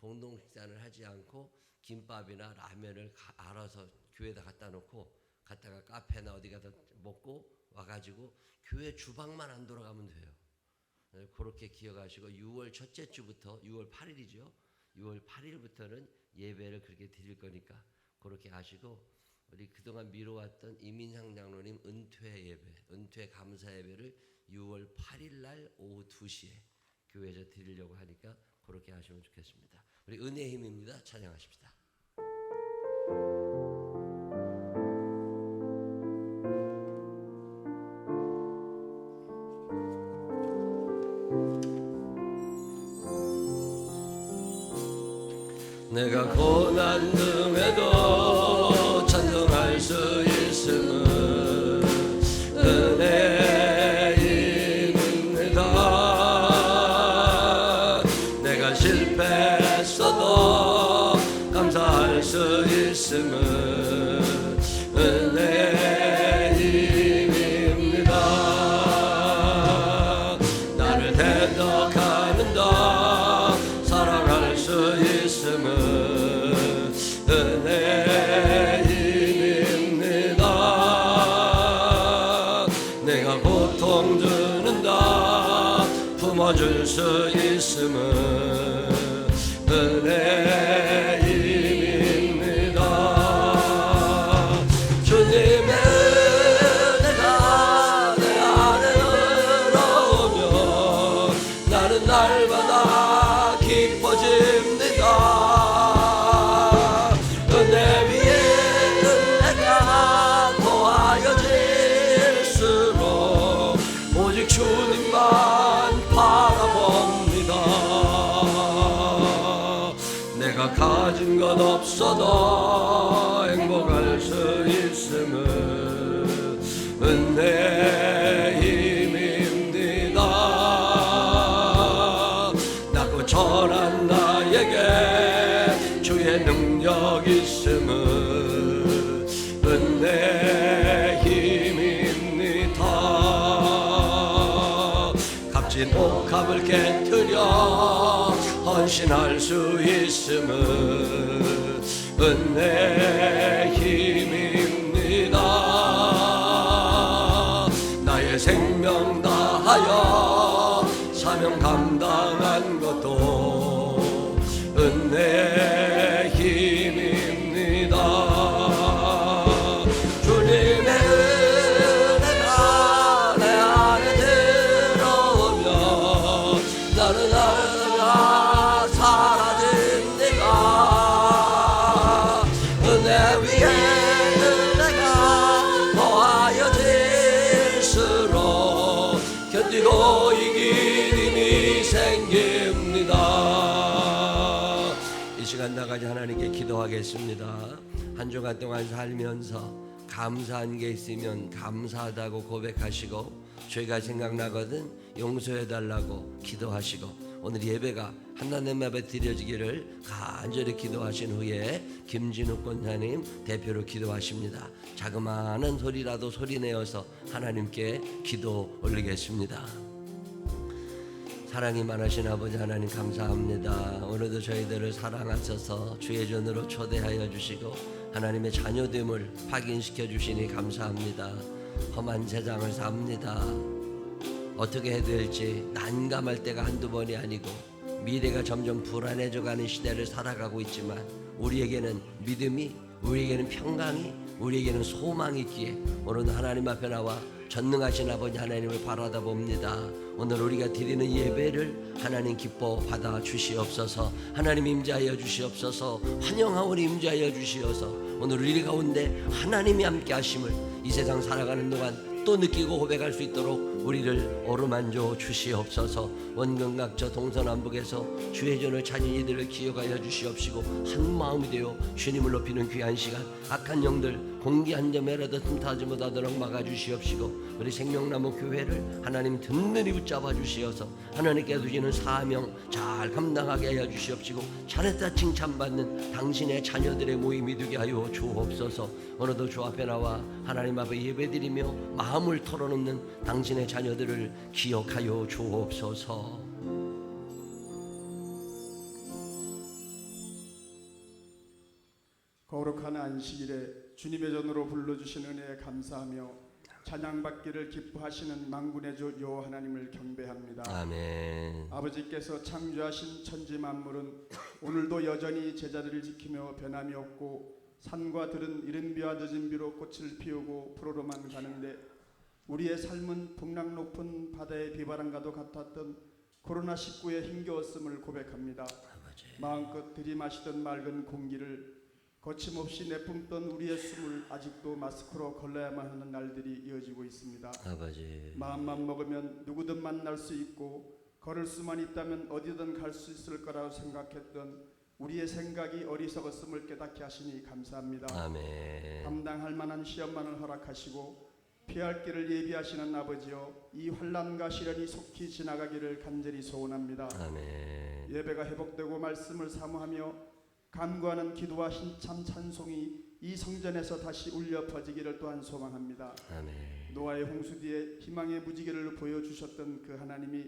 공동 식사를 하지 않고 김밥이나 라면을 알아서 교회에다 갖다 놓고 갔다가 카페나 어디 가서 먹고 와가지고 교회 주방만 안 돌아가면 돼요. 그렇게 기억하시고 6월 첫째 주부터 6월 8일이죠. 6월 8일부터는 예배를 그렇게 드릴 거니까 그렇게 하시고, 우리 그동안 미뤄왔던 이민상 장로님 은퇴 예배, 은퇴 감사 예배를 6월 8일 날 오후 2시에 교회에서 드리려고 하니까 그렇게 하시면 좋겠습니다. 우리 은혜의 힘입니다. 찬양하십시다. 내가 고난 중에도 찬송할 수 있음은 은혜입니다. 내가 실패했어도 감사할 수 있음은 은혜입니다. 나를 대적하는다 사랑할 수 있음은 은혜입니다. 내가 고통 주는다 품어줄 수 있음은 은혜입니다. 주님의 은혜가 내 안에 흘러오면 나는 날마다 기뻐집니다. 주님만 바라봅니다. 내가 가진 것 없어도 행복할 수 있음은 은혜입니다. 낮고 천한 나에게 주의 능력 있음은 은혜입니다. 값진 옥합을 깨뜨려 헌신할 수 있음은 은혜의 힘입니다. 나의 생명 다하여 사명 감당한 것도 은혜의 힘입니다. 주님의 나는 사라집니다. 은혜 위에 은혜가 더하여질수록 견디고 이길 힘이 생깁니다. 이 시간 나가지 하나님께 기도하겠습니다. 한 주간 동안 살면서 감사한 게 있으면 감사하다고 고백하시고, 죄가 생각나거든 용서해달라고 기도하시고, 오늘 예배가 하나님 앞에 드려지기를 간절히 기도하신 후에 김진욱 권사님 대표로 기도하십니다. 자그마한 소리라도 소리내어서 하나님께 기도 올리겠습니다. 사랑이 많으신 아버지 하나님 감사합니다. 오늘도 저희들을 사랑하셔서 주의 전으로 초대하여 주시고 하나님의 자녀됨을 확인시켜 주시니 감사합니다. 험한 세상을 삽니다. 어떻게 해야 될지 난감할 때가 한두 번이 아니고 미래가 점점 불안해져가는 시대를 살아가고 있지만 우리에게는 믿음이, 우리에게는 평강이, 우리에게는 소망이 있기에 오늘 하나님 앞에 나와 전능하신 아버지 하나님을 바라다 봅니다. 오늘 우리가 드리는 예배를 하나님 기뻐 받아 주시옵소서. 하나님 임재하여 주시옵소서. 환영하오니 임재하여 주시어서 오늘 우리 가운데 하나님이 함께 하심을 이 세상 살아가는 동안 또 느끼고 고백할 수 있도록 우리를 어루만져 주시옵소서. 원근각저 동서남북에서 주의 전을 찾은 이들을 기억하여 주시옵시고 한 마음이 되어 주님을 높이는 귀한 시간, 악한 영들 공기 한 점에라도 틈타지 못하도록 막아주시옵시고 우리 생명나무 교회를 하나님 든든히 붙잡아 주시어서 하나님께 주시는 사명 잘 감당하게 하여 주시옵시고 잘했다 칭찬받는 당신의 자녀들의 모임이 되게 하여 주옵소서. 오늘도 주 앞에 나와 하나님 앞에 예배드리며 마음을 털어놓는 당신의 자녀들을 기억하여 주옵소서. 거룩한 안식일에 주님의 전으로 불러주신 은혜에 감사하며 찬양받기를 기뻐하시는 만군의 주 여호와 하나님을 경배합니다. 아멘. 아버지께서 창조하신 천지 만물은 오늘도 여전히 제자리를 지키며 변함이 없고 산과 들은 이른 비와 늦은 비로 꽃을 피우고 푸르러만 가는데 우리의 삶은 풍랑 높은 바다의 비바람과도 같았던 코로나19에 힘겨웠음을 고백합니다. 마음껏 들이마시던 맑은 공기를 거침없이 내뿜던 우리의 숨을 아직도 마스크로 걸러야만 하는 날들이 이어지고 있습니다. 아버지. 마음만 먹으면 누구든 만날 수 있고 걸을 수만 있다면 어디든 갈 수 있을 거라고 생각했던 우리의 생각이 어리석었음을 깨닫게 하시니 감사합니다. 아멘. 감당할 만한 시험만을 허락하시고 피할 길을 예비하시는 아버지여, 이 환난과 시련이 속히 지나가기를 간절히 소원합니다. 아멘. 예배가 회복되고 말씀을 사모하며 간구하는 기도와 힘찬 찬송이 이 성전에서 다시 울려 퍼지기를 또한 소망합니다. 아멘. 노아의 홍수 뒤에 희망의 무지개를 보여주셨던 그 하나님이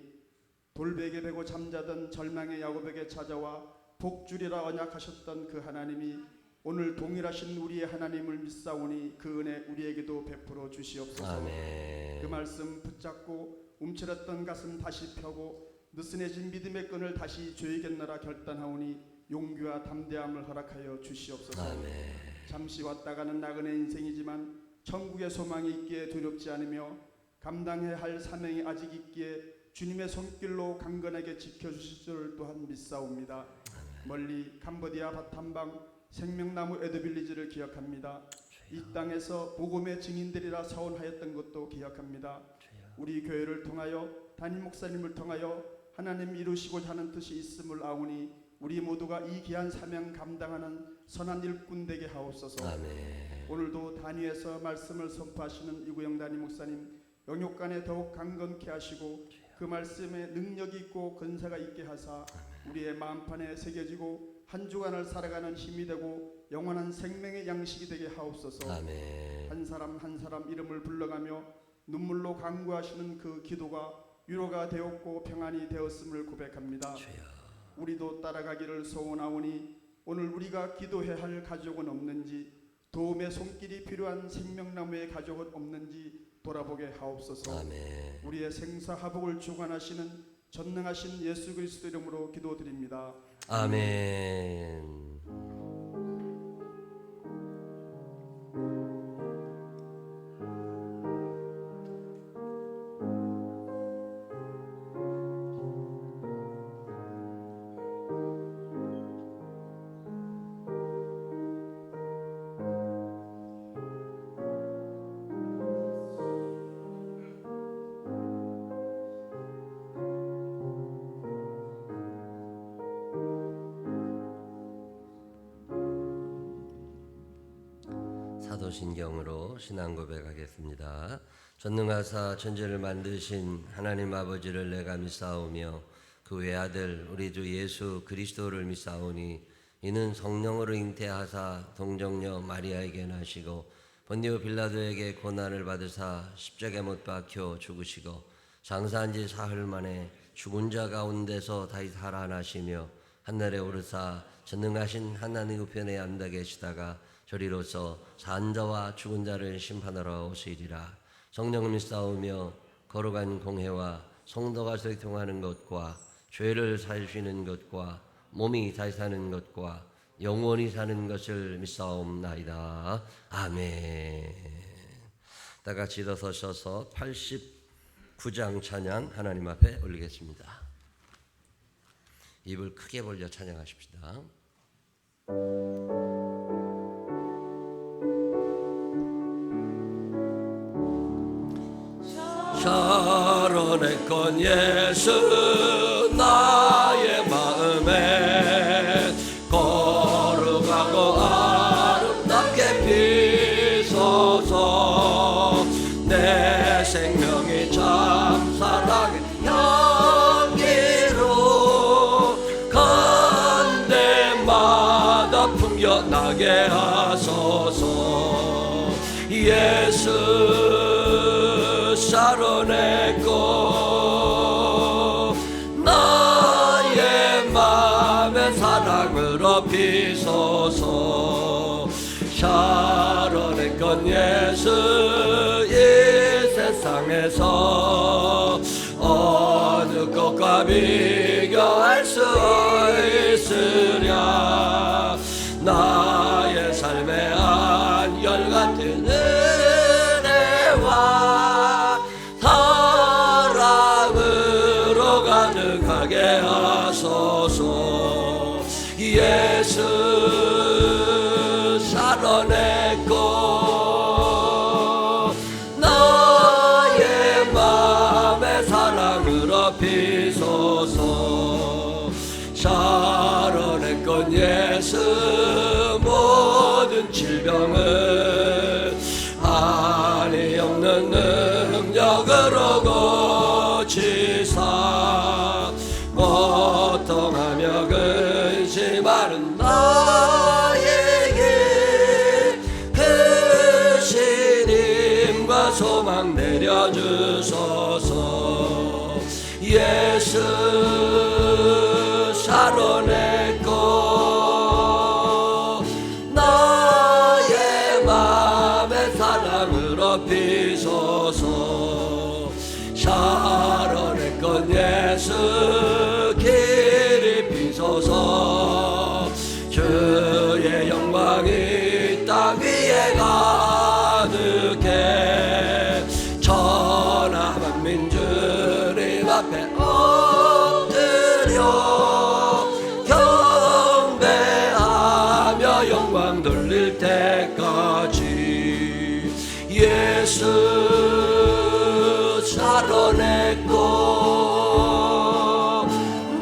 돌베개 베고 잠자던 절망의 야곱에게 찾아와 복주리라 언약하셨던 그 하나님이 오늘 동일하신 우리의 하나님을 믿사오니 그 은혜 우리에게도 베풀어 주시옵소서. 아멘. 그 말씀 붙잡고 움츠렸던 가슴 다시 펴고 느슨해진 믿음의 끈을 다시 조이겠노라 결단하오니 용기와 담대함을 허락하여 주시옵소서. 아멘. 잠시 왔다 가는 나그네 인생이지만 천국의 소망이 있기에 두렵지 않으며 감당해야 할 사명이 아직 있기에 주님의 손길로 강건하게 지켜주실 줄 또한 믿사옵니다. 멀리 캄보디아 바탐방 생명나무 에드빌리지를 기억합니다. 이 땅에서 복음의 증인들이라 서원하였던 것도 기억합니다. 우리 교회를 통하여 담임 목사님을 통하여 하나님 이루시고자 하는 뜻이 있음을 아오니 우리 모두가 이 귀한 사명 감당하는 선한 일꾼 되게 하옵소서. 아멘. 오늘도 단위에서 말씀을 선포하시는 이구영 담임 목사님 영육간에 더욱 강건케 하시고 그 말씀에 능력이 있고 근세가 있게 하사 우리의 마음판에 새겨지고 한 주간을 살아가는 힘이 되고 영원한 생명의 양식이 되게 하옵소서. 아멘. 한 사람 한 사람 이름을 불러가며 눈물로 간구하시는 그 기도가 위로가 되었고 평안이 되었음을 고백합니다. 우리도 따라가기를 소원하오니 오늘 우리가 기도해야 할 가족은 없는지, 도움의 손길이 필요한 생명나무의 가족은 없는지 돌아보게 하옵소서. 아멘. 우리의 생사화복을 주관하시는 전능하신 예수 그리스도 이름으로 기도드립니다. 아멘. 사도신경으로 신앙 고백하겠습니다. 전능하사 천지를 만드신 하나님 아버지를 내가 믿사오며 그 외아들 우리 주 예수 그리스도를 믿사오니 이는 성령으로 잉태하사 동정녀 마리아에게 나시고 본디오 빌라도에게 고난을 받으사 십자가에 못 박혀 죽으시고 장사한 지 사흘 만에 죽은 자 가운데서 다시 살아나시며 하늘에 오르사 전능하신 하나님 우편에 앉아 계시다가 저리로서 산 자와 죽은 자를 심판하러 오시리라. 성령을 믿사오며 거룩한 공회와 성도가 소통하는 것과 죄를 사주시는 것과 몸이 다시 사는 것과 영원히 사는 것을 믿사옵나이다. 아멘. 다 같이 일어서셔서 89장 찬양 하나님 앞에 올리겠습니다. 입을 크게 벌려 찬양하십시다. 샤론의 건 예수 나의 마음에 거룩하고 아름답게 비소서. 내 생명이 참 사랑의 향기로 간 데마다 풍겨나게 하소서. 예수 샤론의 꽃 나의 맘에 사랑으로 피소서. 샤론의 건 예수 이 세상에서 어느 것과 비교할 수 있으랴. 나의 삶의 한결같은 은혜와 사랑으로 가득하게 하소서. 예수 샤론의 꽃 나의 맘에 사랑으로 피소서. 샤론의 꽃 예수 모든 질병을 한이 없는 능력으로 고치사 고통하며 근심하는 나에게 크신 힘과 소망 내려주소서. 예수 샤론의 꽃 나의 맘에 사랑으로 피소서. 샤론의 꽃 예수 길이 피소서. 주의 영광이 땅 위에 가득해 천하 만민 주님 앞에 엎드려 경배하며 영광 돌릴 때까지. 예수 샤론의 꽃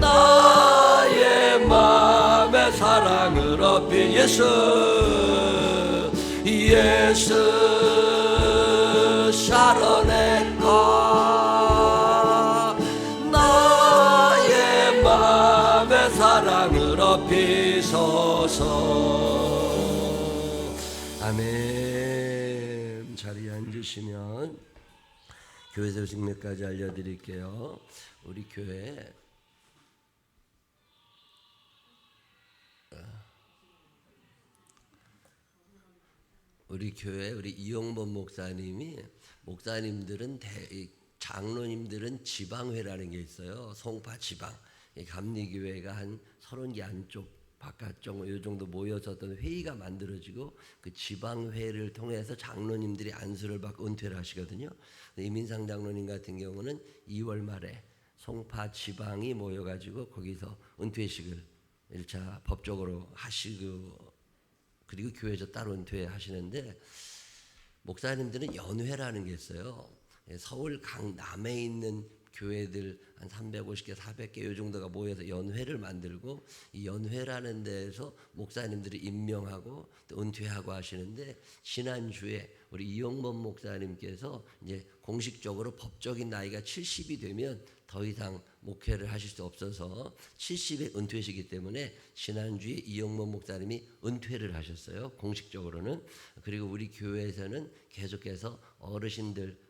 나의 맘에 사랑으로 피 예수 샤론의 꽃 나의 맘에 사랑으로 피소서. 아멘. 자리에 앉으시면 교회 소식 몇 가지 알려드릴게요. 우리 교회 우리 이용범 목사님이 목사님들은 장로님들은 지방회라는 게 있어요. 송파 지방 감리교회가 한 30개 안쪽 바깥쪽 이 정도 모여서 어떤 회의가 만들어지고 그 지방회를 통해서 장로님들이 안수를 받고 은퇴를 하시거든요. 이민상 장로님 같은 경우는 2월 말에 송파 지방이 모여가지고 거기서 은퇴식을 1차 법적으로 하시고 그리고 교회에서 따로 은퇴하시는데 목사님들은 연회라는 게 있어요. 서울 강남에 있는 교회들 한 350개, 400개 이 정도가 모여서 연회를 만들고 이 연회라는 데에서 목사님들이 임명하고 또 은퇴하고 하시는데 지난주에 우리 이용범 목사님께서 이제 공식적으로 법적인 나이가 70이 되면 더 이상 목회를 하실 수 없어서 70에 은퇴시기 때문에 지난주에 이용범 목사님이 은퇴를 하셨어요. 공식적으로는. 그리고 우리 교회에서는 계속해서 어르신들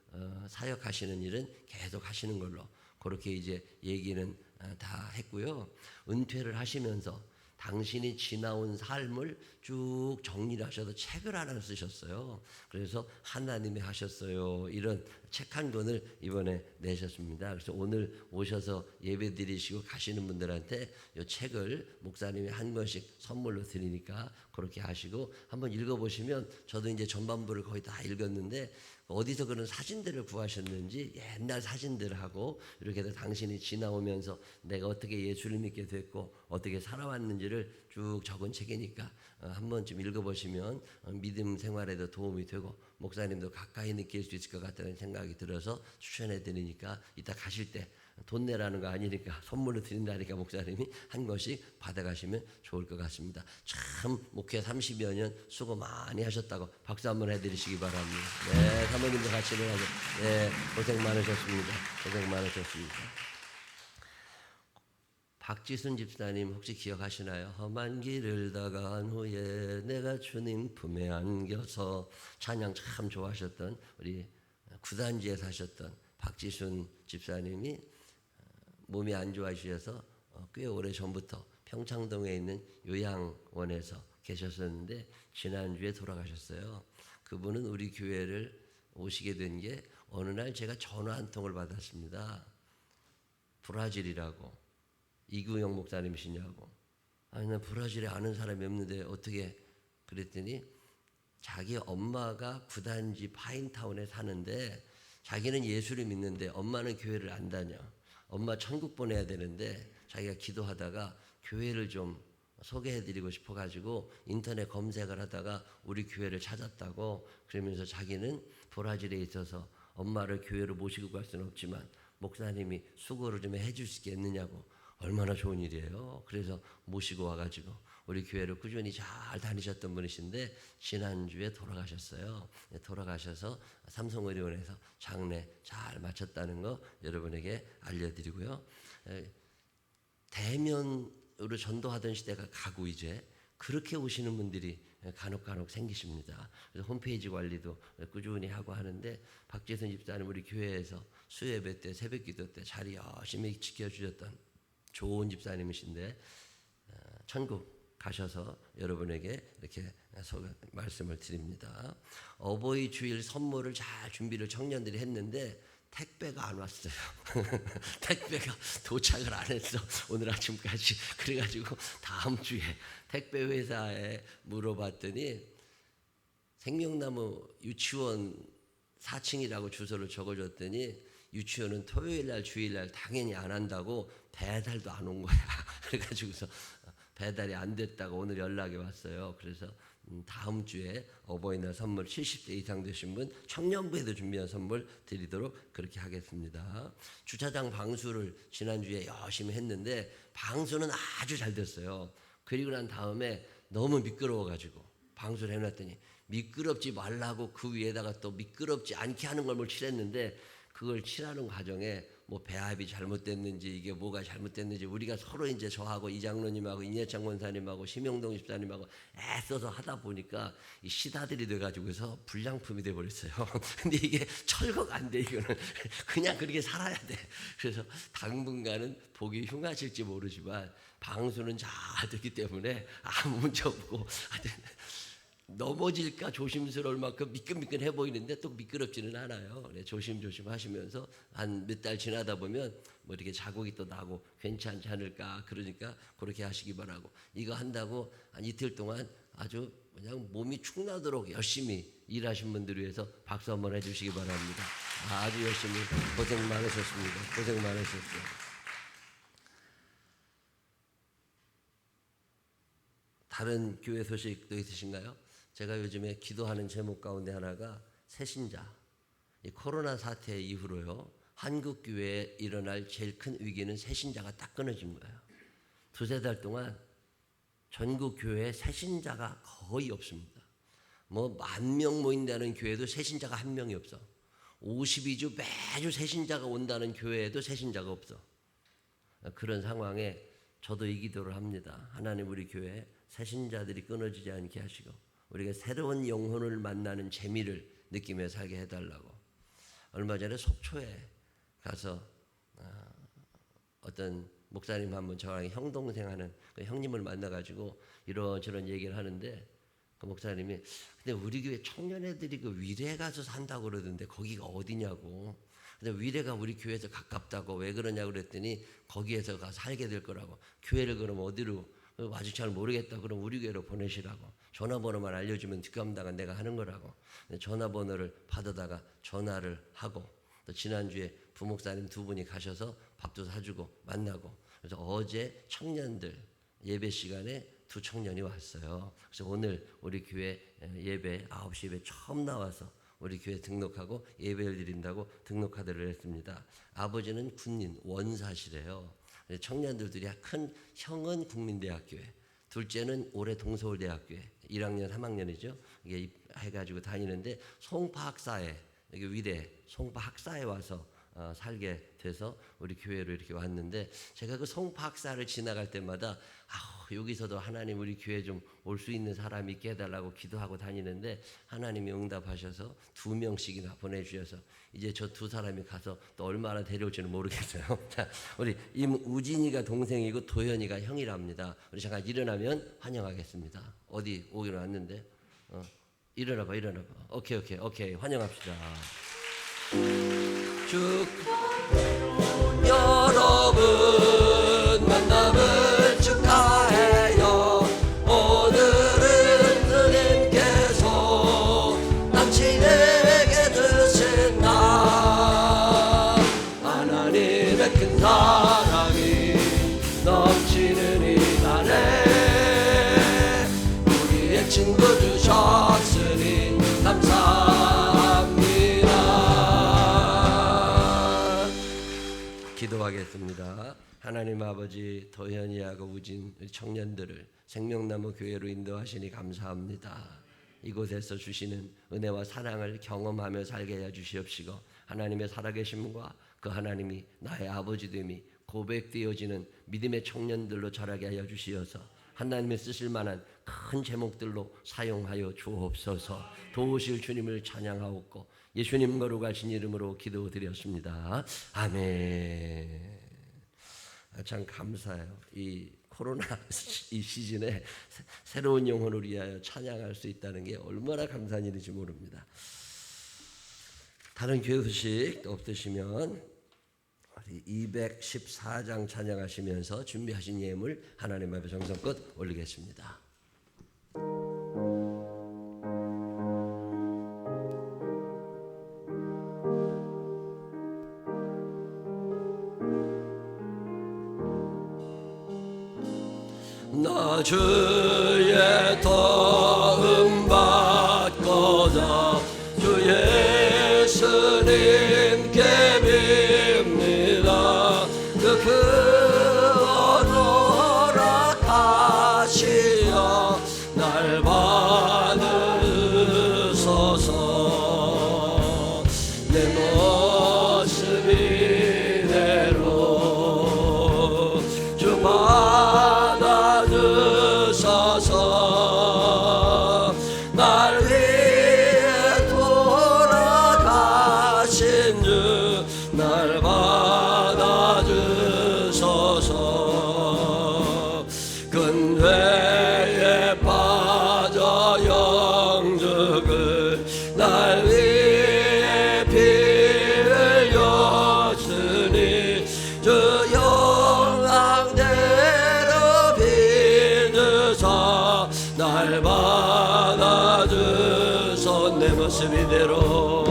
사역하시는 일은 계속 하시는 걸로 그렇게 이제 얘기는 다 했고요. 은퇴를 하시면서 당신이 지나온 삶을 쭉 정리를 하셔서 책을 하나 쓰셨어요. 그래서 하나님이 하셨어요. 이런 책 한 권을 이번에 내셨습니다. 그래서 오늘 오셔서 예배 드리시고 가시는 분들한테 이 책을 목사님이 한 권씩 선물로 드리니까 그렇게 하시고 한번 읽어보시면 저도 이제 전반부를 거의 다 읽었는데 어디서 그런 사진들을 구하셨는지 옛날 사진들하고 이렇게 해서 당신이 지나오면서 내가 어떻게 예수를 믿게 됐고 어떻게 살아왔는지를 쭉 적은 책이니까 한 번쯤 읽어보시면 믿음 생활에도 도움이 되고 목사님도 가까이 느낄 수 있을 것 같다는 생각이 들어서 추천해 드리니까 이따 가실 때 돈 내라는 거 아니니까 선물로 드린다니까 목사님이 한 권씩 받아가시면 좋을 것 같습니다. 참 목회 30여 년 수고 많이 하셨다고 박수 한번 해드리시기 바랍니다. 네, 사모님도 같이 일어나서 네, 고생 많으셨습니다. 고생 많으셨습니다. 박지순 집사님 혹시 기억하시나요? 험한 길을 다간 후에 내가 주님 품에 안겨서 찬양 참 좋아하셨던 우리 구단지에 사셨던 박지순 집사님이 몸이 안 좋아지셔서 꽤 오래 전부터 평창동에 있는 요양원에서 계셨었는데 지난주에 돌아가셨어요. 그분은 우리 교회를 오시게 된 게 어느 날 제가 전화 한 통을 받았습니다. 브라질이라고. 이구영 목사님이시냐고. 아니 나 브라질에 아는 사람이 없는데 어떻게 그랬더니 자기 엄마가 구단지 파인타운에 사는데 자기는 예수를 믿는데 엄마는 교회를 안 다녀. 엄마 천국 보내야 되는데 자기가 기도하다가 교회를 좀 소개해드리고 싶어가지고 인터넷 검색을 하다가 우리 교회를 찾았다고. 그러면서 자기는 브라질에 있어서 엄마를 교회로 모시고 갈 수는 없지만 목사님이 수고를 좀 해줄 수 있겠느냐고. 얼마나 좋은 일이에요. 그래서 모시고 와가지고 우리 교회를 꾸준히 잘 다니셨던 분이신데 지난주에 돌아가셨어요. 돌아가셔서 삼성의료원에서 장례 잘 마쳤다는 거 여러분에게 알려드리고요. 대면으로 전도하던 시대가 가고 이제 그렇게 오시는 분들이 간혹 생기십니다. 그래서 홈페이지 관리도 꾸준히 하고 하는데 박재선 집사님 우리 교회에서 수예배 때 새벽기도 때 자리 열심히 지켜주셨던 좋은 집사님이신데 천국 가셔서 여러분에게 이렇게 말씀을 드립니다. 어버이 주일 선물을 잘 준비를 청년들이 했는데 택배가 안 왔어요. 택배가 도착을 안 했어. 오늘 아침까지. 그래가지고 다음 주에 택배 회사에 물어봤더니 생명나무 유치원 4층이라고 주소를 적어줬더니 유치원은 토요일날 주일날 당연히 안 한다고 배달도 안 온 거야. 그래가지고서 배달이 안 됐다고 오늘 연락이 왔어요. 그래서 다음 주에 어버이날 선물 70대 이상 되신 분 청년부에도 준비한 선물 드리도록 그렇게 하겠습니다. 주차장 방수를 지난주에 열심히 했는데 방수는 아주 잘 됐어요. 그리고 난 다음에 너무 미끄러워가지고 방수를 해놨더니 미끄럽지 말라고 그 위에다가 또 미끄럽지 않게 하는 걸 칠했는데 그걸 칠하는 과정에 뭐 배합이 잘못됐는지 이게 뭐가 잘못됐는지 우리가 서로 이제 저하고 이 장로님하고 인예창 권사님하고 심영동 집사님하고 애써서 하다 보니까 이 시다들이 돼가지고서 불량품이 돼버렸어요. 근데 이게 철거가 안 돼. 이거는 그냥 그렇게 살아야 돼. 그래서 당분간은 보기 흉하실지 모르지만 방수는 잘 됐기 때문에 아무 문제 없고 넘어질까 조심스러울 만큼 미끈미끈해 보이는데 또 미끄럽지는 않아요. 네, 조심조심 하시면서 한 몇 달 지나다 보면 뭐 이렇게 자국이 또 나고 괜찮지 않을까. 그러니까 그렇게 하시기 바라고. 이거 한다고 한 이틀 동안 아주 그냥 몸이 축나도록 열심히 일하신 분들을 위해서 박수 한번 해주시기 바랍니다. 아주 열심히 고생 많으셨습니다. 고생 많으셨어요. 다른 교회 소식도 있으신가요? 제가 요즘에 기도하는 제목 가운데 하나가 새신자. 이 코로나 사태 이후로요. 한국 교회에 일어날 제일 큰 위기는 새신자가 딱 끊어진 거예요. 두세 달 동안 전국 교회에 새신자가 거의 없습니다. 뭐 10,000명 모인다는 교회도 새신자가 한 명이 없어. 52주 매주 새신자가 온다는 교회에도 새신자가 없어. 그런 상황에 저도 이 기도를 합니다. 하나님 우리 교회에 새신자들이 끊어지지 않게 하시고 우리가 새로운 영혼을 만나는 재미를 느끼며 살게 해달라고. 얼마 전에 속초에 가서 어떤 목사님 한 분 저랑 형동생 하는 그 형님을 만나가지고 이런저런 얘기를 하는데 그 목사님이 근데 우리 교회 청년애들이 그 위례 가서 산다고 그러던데 거기가 어디냐고. 근데 위례가 우리 교회에서 가깝다고. 왜 그러냐고 그랬더니 거기에서 가서 살게 될 거라고. 교회를 그럼 어디로 아직 잘 모르겠다. 그럼 우리 교회로 보내시라고. 전화번호만 알려주면 뒷감당은 내가 하는 거라고. 전화번호를 받아다가 전화를 하고 또 지난주에 부목사님 두 분이 가셔서 밥도 사주고 만나고. 그래서 어제 청년들 예배 시간에 두 청년이 왔어요. 그래서 오늘 우리 교회 예배 9시 예배 처음 나와서 우리 교회 등록하고 예배를 드린다고 등록카드를 했습니다. 아버지는 군인 원사시래요. 청년들이 큰 형은 국민대학교에, 둘째는 올해 동서울대학교에 1학년 3학년이죠. 이게 해가지고 다니는데 송파 학사에 여기 위례 송파 학사에 와서 살게 돼서 우리 교회로 이렇게 왔는데, 제가 그 송파학사를 지나갈 때마다 여기서도 하나님 우리 교회 좀 올 수 있는 사람이 있게 해달라고 기도하고 다니는데, 하나님이 응답하셔서 2명씩이나 보내주셔서 이제 저 2사람이 가서 또 얼마나 데려올지는 모르겠어요. 자, 우리 임우진이가 동생이고 도현이가 형이랍니다. 우리 잠깐 일어나면 환영하겠습니다. 어디 오기로 왔는데 일어나봐. 오케이 환영합시다. 여러분 만남을 축하해요. 오늘은 주님께서 당신에게 주신 날, 하나님의 큰 사랑이 넘치는 이 날에 우리의 친구 주셨으니 감사합니다. 기도하겠습니다. 하나님 아버지, 도현이하고 우진 청년들을 생명나무 교회로 인도하시니 감사합니다. 이곳에서 주시는 은혜와 사랑을 경험하며 살게 해 주시옵시고, 하나님의 살아계심과 그 하나님이 나의 아버지됨이 고백되어지는 믿음의 청년들로 자라게 하여 주시어서 하나님이 쓰실 만한 큰 제목들로 사용하여 주옵소서. 도우실 주님을 찬양하옵고 예수님 거룩하신 이름으로 기도드렸습니다. 아멘. 참 감사해요. 이 코로나 이 시즌에 새로운 영혼을 위하여 찬양할 수 있다는 게 얼마나 감사한 일인지 모릅니다. 다른 교회 소식 없으시면 214장 찬양하시면서 준비하신 예물 하나님 앞에 정성껏 올리겠습니다. 나 주의 도움 받고자 주 예수님께 빕니다. 그 언어라 가시어 날 받으소서. 내 모습 이대로 주 받아주소서. 날 위해 돌아가신 주 날 받아주소서. 근회에 빠져 영적을 날 위해 피 흘렸으니 주 영광대로 빚으사 날 받아주소. 내 모습 이대로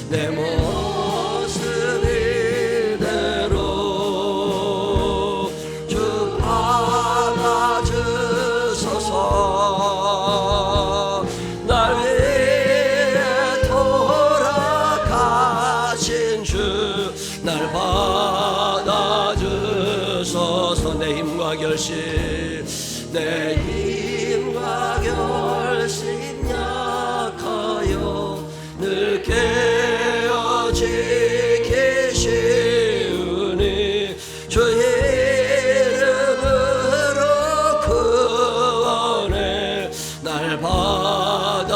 내 모습 이대로 주 받아주소서. 날 위해 돌아가신 주 날 받아주소서. 내 힘과 결심 내 힘과 결심 약하여 늘 깨어 지키시우니 주 이름으로 구원해 날 받아주소.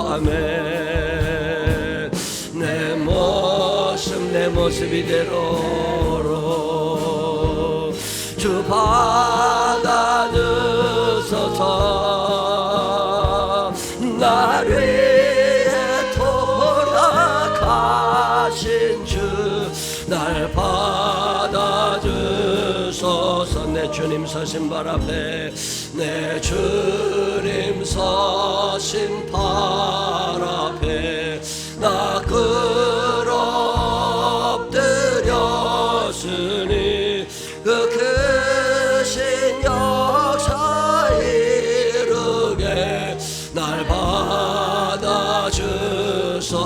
아멘. 내 모습 이대로로 주 받아주소서. 날 위해 돌아가신 주 날 받아주소서. 내 주님 서신 발 앞에 내 주님 서신 발 앞에 나 엎드렸으니 그 크신 역사 이루게 날 받아주소.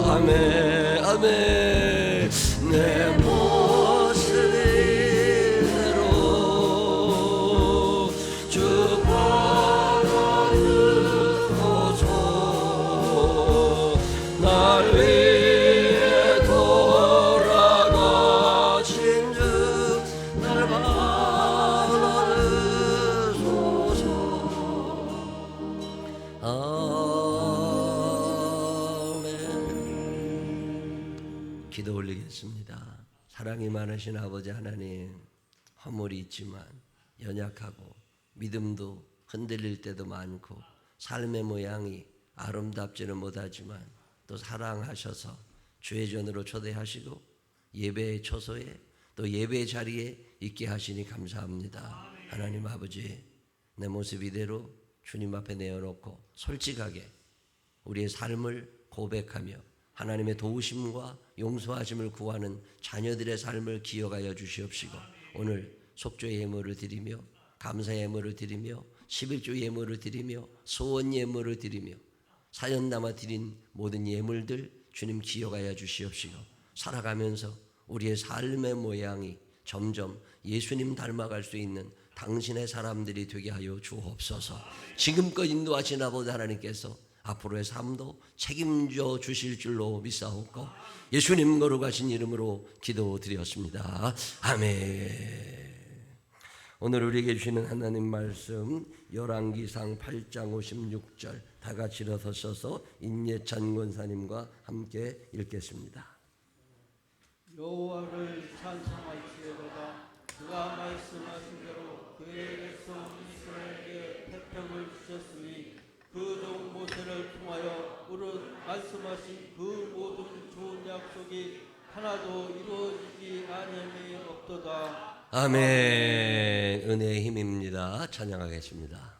아멘. 아멘. 내 모습 이대로 주 받아주소서. 기도 올리겠습니다. 사랑이 많으신 아버지 하나님, 허물이 있지만 연약하고 믿음도 흔들릴 때도 많고 삶의 모양이 아름답지는 못하지만 또 사랑하셔서 주의 전으로 초대하시고 예배의 처소에 또 예배의 자리에 있게 하시니 감사합니다. 하나님 아버지, 내 모습 이대로 주님 앞에 내어놓고 솔직하게 우리의 삶을 고백하며 하나님의 도우심과 용서하심을 구하는 자녀들의 삶을 기억하여 주시옵시고 오늘 속죄 예물을 드리며 감사 예물을 드리며 11조 예물을 드리며 소원 예물을 드리며 사연 남아 드린 모든 예물들 주님 기억하여 주시옵시고 살아가면서 우리의 삶의 모양이 점점 예수님 닮아갈 수 있는 당신의 사람들이 되게 하여 주옵소서. 지금껏 인도하신 아버지 하나님께서 앞으로의 삶도 책임져 주실 줄로 믿사옵고 예수님 거룩하신 이름으로 기도드렸습니다. 아멘. 오늘 우리에게 주시는 하나님 말씀 열왕기상 8장 56절 다 같이 일어서셔서 임예찬 권사님과 함께 읽겠습니다. 여호와를 찬송할지어다. 그가 말씀하신 대로 그의 백성 이스라엘에게 태평을 주셨으니 그 종 모세를 통하여 오늘 말씀하신 그 모든 좋은 약속이 하나도 이루어지지 아니함이 없도다. 아멘. 은혜의 힘입니다. 찬양하겠습니다.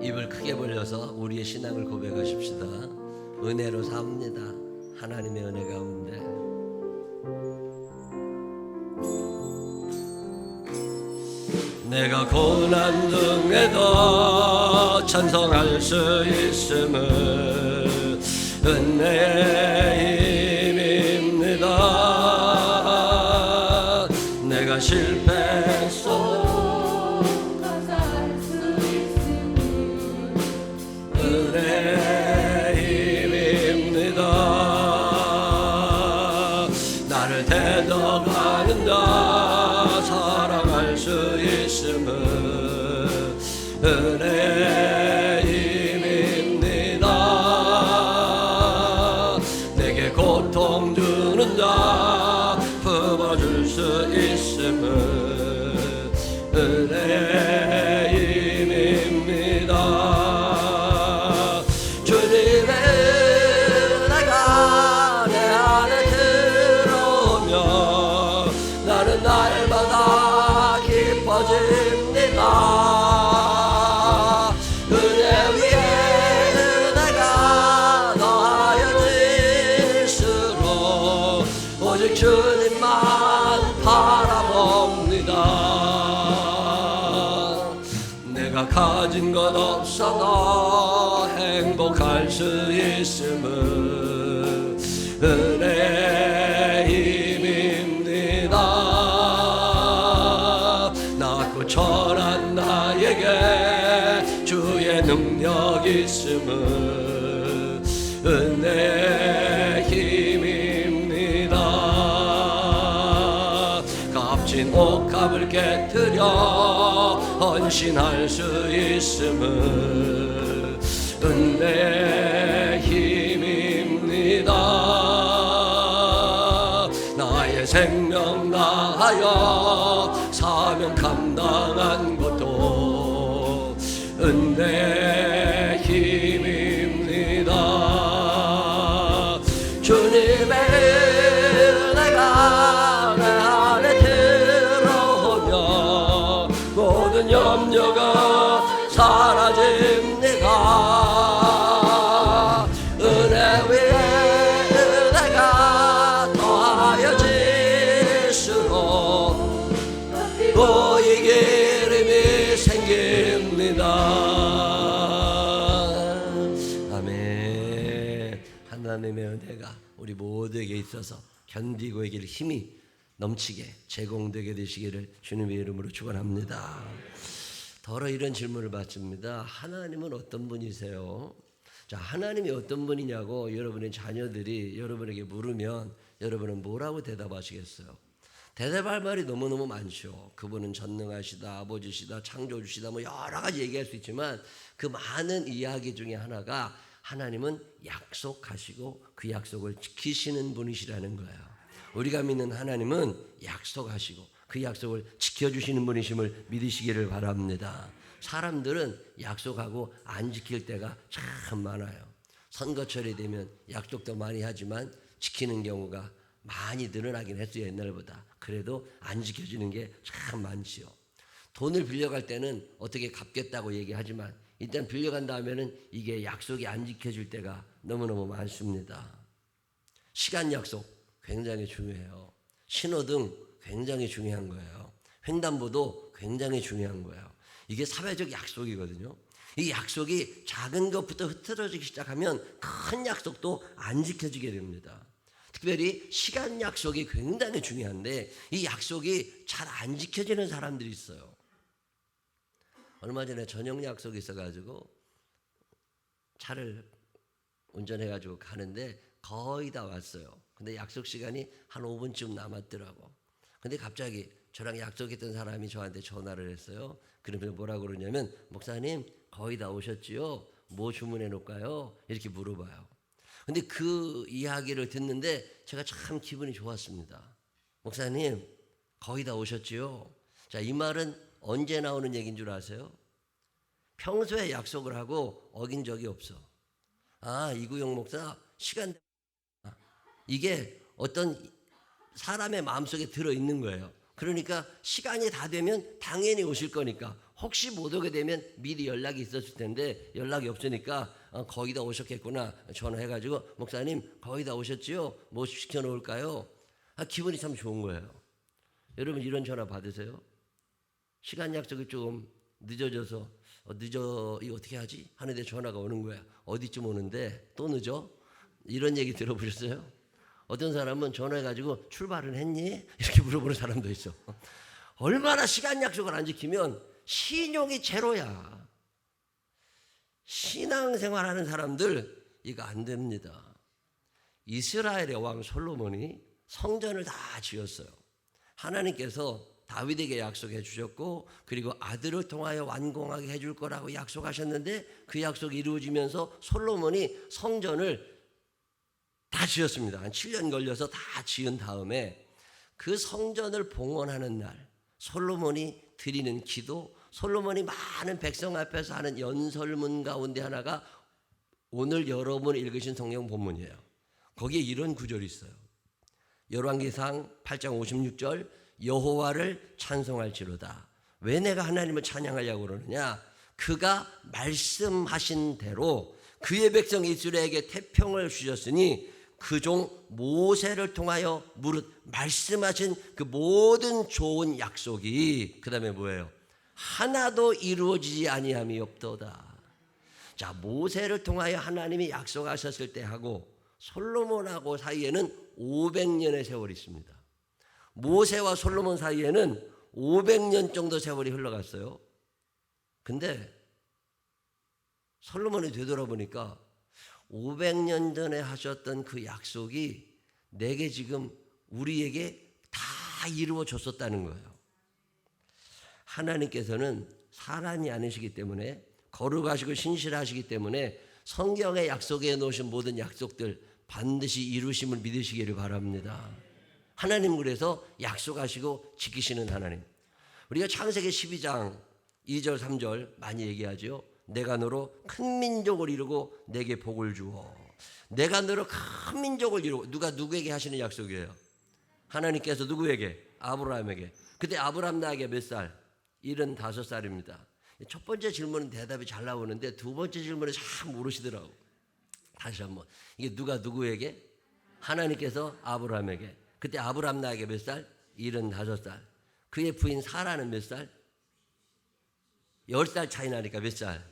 입을 크게 벌려서 우리의 신앙을 고백하십시다. 은혜로 삽니다. 하나님의 은혜 가운데. 내가 고난 중에도 찬송할 수 있음을 은혜의 힘입니다. 내가 실패했어도 감사할 수 있음을 은혜의 힘입니다. 나를 대적하는 자 사랑할 수 있음을 은혜의 힘입니다. 내게 고통 주는 자 품어줄 수 있음을 은혜의 힘입니다. 주님의 은혜가 내 안에 들어오며 나는 날마다 기뻐집니다. 은혜 위에 은혜가 더하여질수록 오직 주님만 바라봅니다. 내가 가진 것 없어도 행복할 수 있음을 은혜의 힘입니다. 낮고 철한 나에게 주의 능력 있음을 은혜의 힘입니다. 값진 옷값을 깨뜨려 헌신할 수 있음을 은혜의 힘입니다. 나의 생명 다하여 사명 감당한 것도 은혜의 힘입니다. 주님의 은혜가 내 안에 들어오며 모든 염려가 사라집니다. 은혜 위에 은혜가 더하여질수록 보이게 이름이 생깁니다. 아멘. 하나님의 은혜가 우리 모두에게 있어서 견디고 이길 힘이 넘치게 제공되게 되시기를 주님의 이름으로 축원합니다. 더러 이런 질문을 받습니다. 하나님은 어떤 분이세요? 자, 하나님이 어떤 분이냐고 여러분의 자녀들이 여러분에게 물으면 여러분은 뭐라고 대답하시겠어요? 대답할 말이 너무너무 많죠. 그분은 전능하시다, 아버지시다, 창조주시다, 뭐 여러 가지 얘기할 수 있지만 그 많은 이야기 중에 하나가 하나님은 약속하시고 그 약속을 지키시는 분이시라는 거예요. 우리가 믿는 하나님은 약속하시고 그 약속을 지켜주시는 분이심을 믿으시기를 바랍니다. 사람들은 약속하고 안 지킬 때가 참 많아요. 선거철이 되면 약속도 많이 하지만 지키는 경우가 많이 늘어나긴 했어요, 옛날보다. 그래도 안 지켜지는 게 참 많지요. 돈을 빌려갈 때는 어떻게 갚겠다고 얘기하지만 일단 빌려간 다음에는 이게 약속이 안 지켜질 때가 너무너무 많습니다. 시간 약속 굉장히 중요해요. 신호등 굉장히 중요한 거예요. 횡단보도 굉장히 중요한 거예요. 이게 사회적 약속이거든요. 이 약속이 작은 것부터 흐트러지기 시작하면 큰 약속도 안 지켜지게 됩니다. 특별히 시간 약속이 굉장히 중요한데 이 약속이 잘 안 지켜지는 사람들이 있어요. 얼마 전에 저녁 약속이 있어가지고 차를 운전해가지고 가는데 거의 다 왔어요. 근데 약속 시간이 한 5분쯤 남았더라고. 근데 갑자기 저랑 약속했던 사람이 저한테 전화를 했어요. 그러면서 뭐라고 그러냐면 목사님 거의 다 오셨지요? 뭐 주문해 놓을까요? 이렇게 물어봐요. 근데 그 이야기를 듣는데 제가 참 기분이 좋았습니다. 목사님 거의 다 오셨지요? 자, 이 말은 언제 나오는 얘기인 줄 아세요? 평소에 약속을 하고 어긴 적이 없어. 아, 이구영 목사 시간 이게 어떤 사람의 마음속에 들어있는 거예요. 그러니까 시간이 다 되면 당연히 오실 거니까 혹시 못 오게 되면 미리 연락이 있었을 텐데 연락이 없으니까 거의 다 오셨겠구나 전화해가지고 목사님 거의 다 오셨지요? 뭐 시켜놓을까요? 기분이 참 좋은 거예요. 여러분 이런 전화 받으세요? 시간 약속이 조금 늦어져서 늦어 이거 어떻게 하지? 하는데 전화가 오는 거야. 어디쯤 오는데 또 늦어? 이런 얘기 들어보셨어요? 어떤 사람은 전화해가지고 출발은 했니? 이렇게 물어보는 사람도 있어. 얼마나 시간 약속을 안 지키면 신용이 제로야. 신앙생활하는 사람들 이거 안 됩니다. 이스라엘의 왕 솔로몬이 성전을 다 지었어요. 하나님께서 다윗에게 약속해 주셨고 그리고 아들을 통하여 완공하게 해줄 거라고 약속하셨는데 그 약속이 이루어지면서 솔로몬이 성전을 다 지었습니다. 한 7년 걸려서 다 지은 다음에 그 성전을 봉헌하는 날 솔로몬이 드리는 기도, 솔로몬이 많은 백성 앞에서 하는 연설문 가운데 하나가 오늘 여러분이 읽으신 성경 본문이에요. 거기에 이런 구절이 있어요. 열왕기상 8장 56절 여호와를 찬송할지로다. 왜 내가 하나님을 찬양하려고 그러느냐? 그가 말씀하신 대로 그의 백성 이스라엘에게 태평을 주셨으니 그 종 모세를 통하여 무릇 말씀하신 그 모든 좋은 약속이 그 다음에 뭐예요? 하나도 이루어지지 아니함이 없도다. 자, 모세를 통하여 하나님이 약속하셨을 때하고 솔로몬하고 사이에는 500년의 세월이 있습니다. 모세와 솔로몬 사이에는 500년 정도 세월이 흘러갔어요. 근데 솔로몬이 되돌아보니까 500년 전에 하셨던 그 약속이 내게 지금 우리에게 다 이루어졌었다는 거예요. 하나님께서는 사람이 아니시기 때문에 거룩하시고 신실하시기 때문에 성경에 약속해 놓으신 모든 약속들 반드시 이루심을 믿으시기를 바랍니다. 하나님 그래서 약속하시고 지키시는 하나님. 우리가 창세기 12장 2절 3절 많이 얘기하죠. 내가 너로 큰 민족을 이루고 내게 복을 주어. 내가 너로 큰 민족을 이루고. 누가 누구에게 하시는 약속이에요? 하나님께서 누구에게? 아브라함에게. 그때 아브라함 나이가 몇 살? 75살입니다. 첫 번째 질문은 대답이 잘 나오는데 두 번째 질문에 잘 모르시더라고. 다시 한번. 이게 누가 누구에게? 하나님께서 아브라함에게. 그때 아브라함 나이가 몇 살? 75살. 그의 부인 사라는 몇 살? 10살 차이 나니까 몇 살?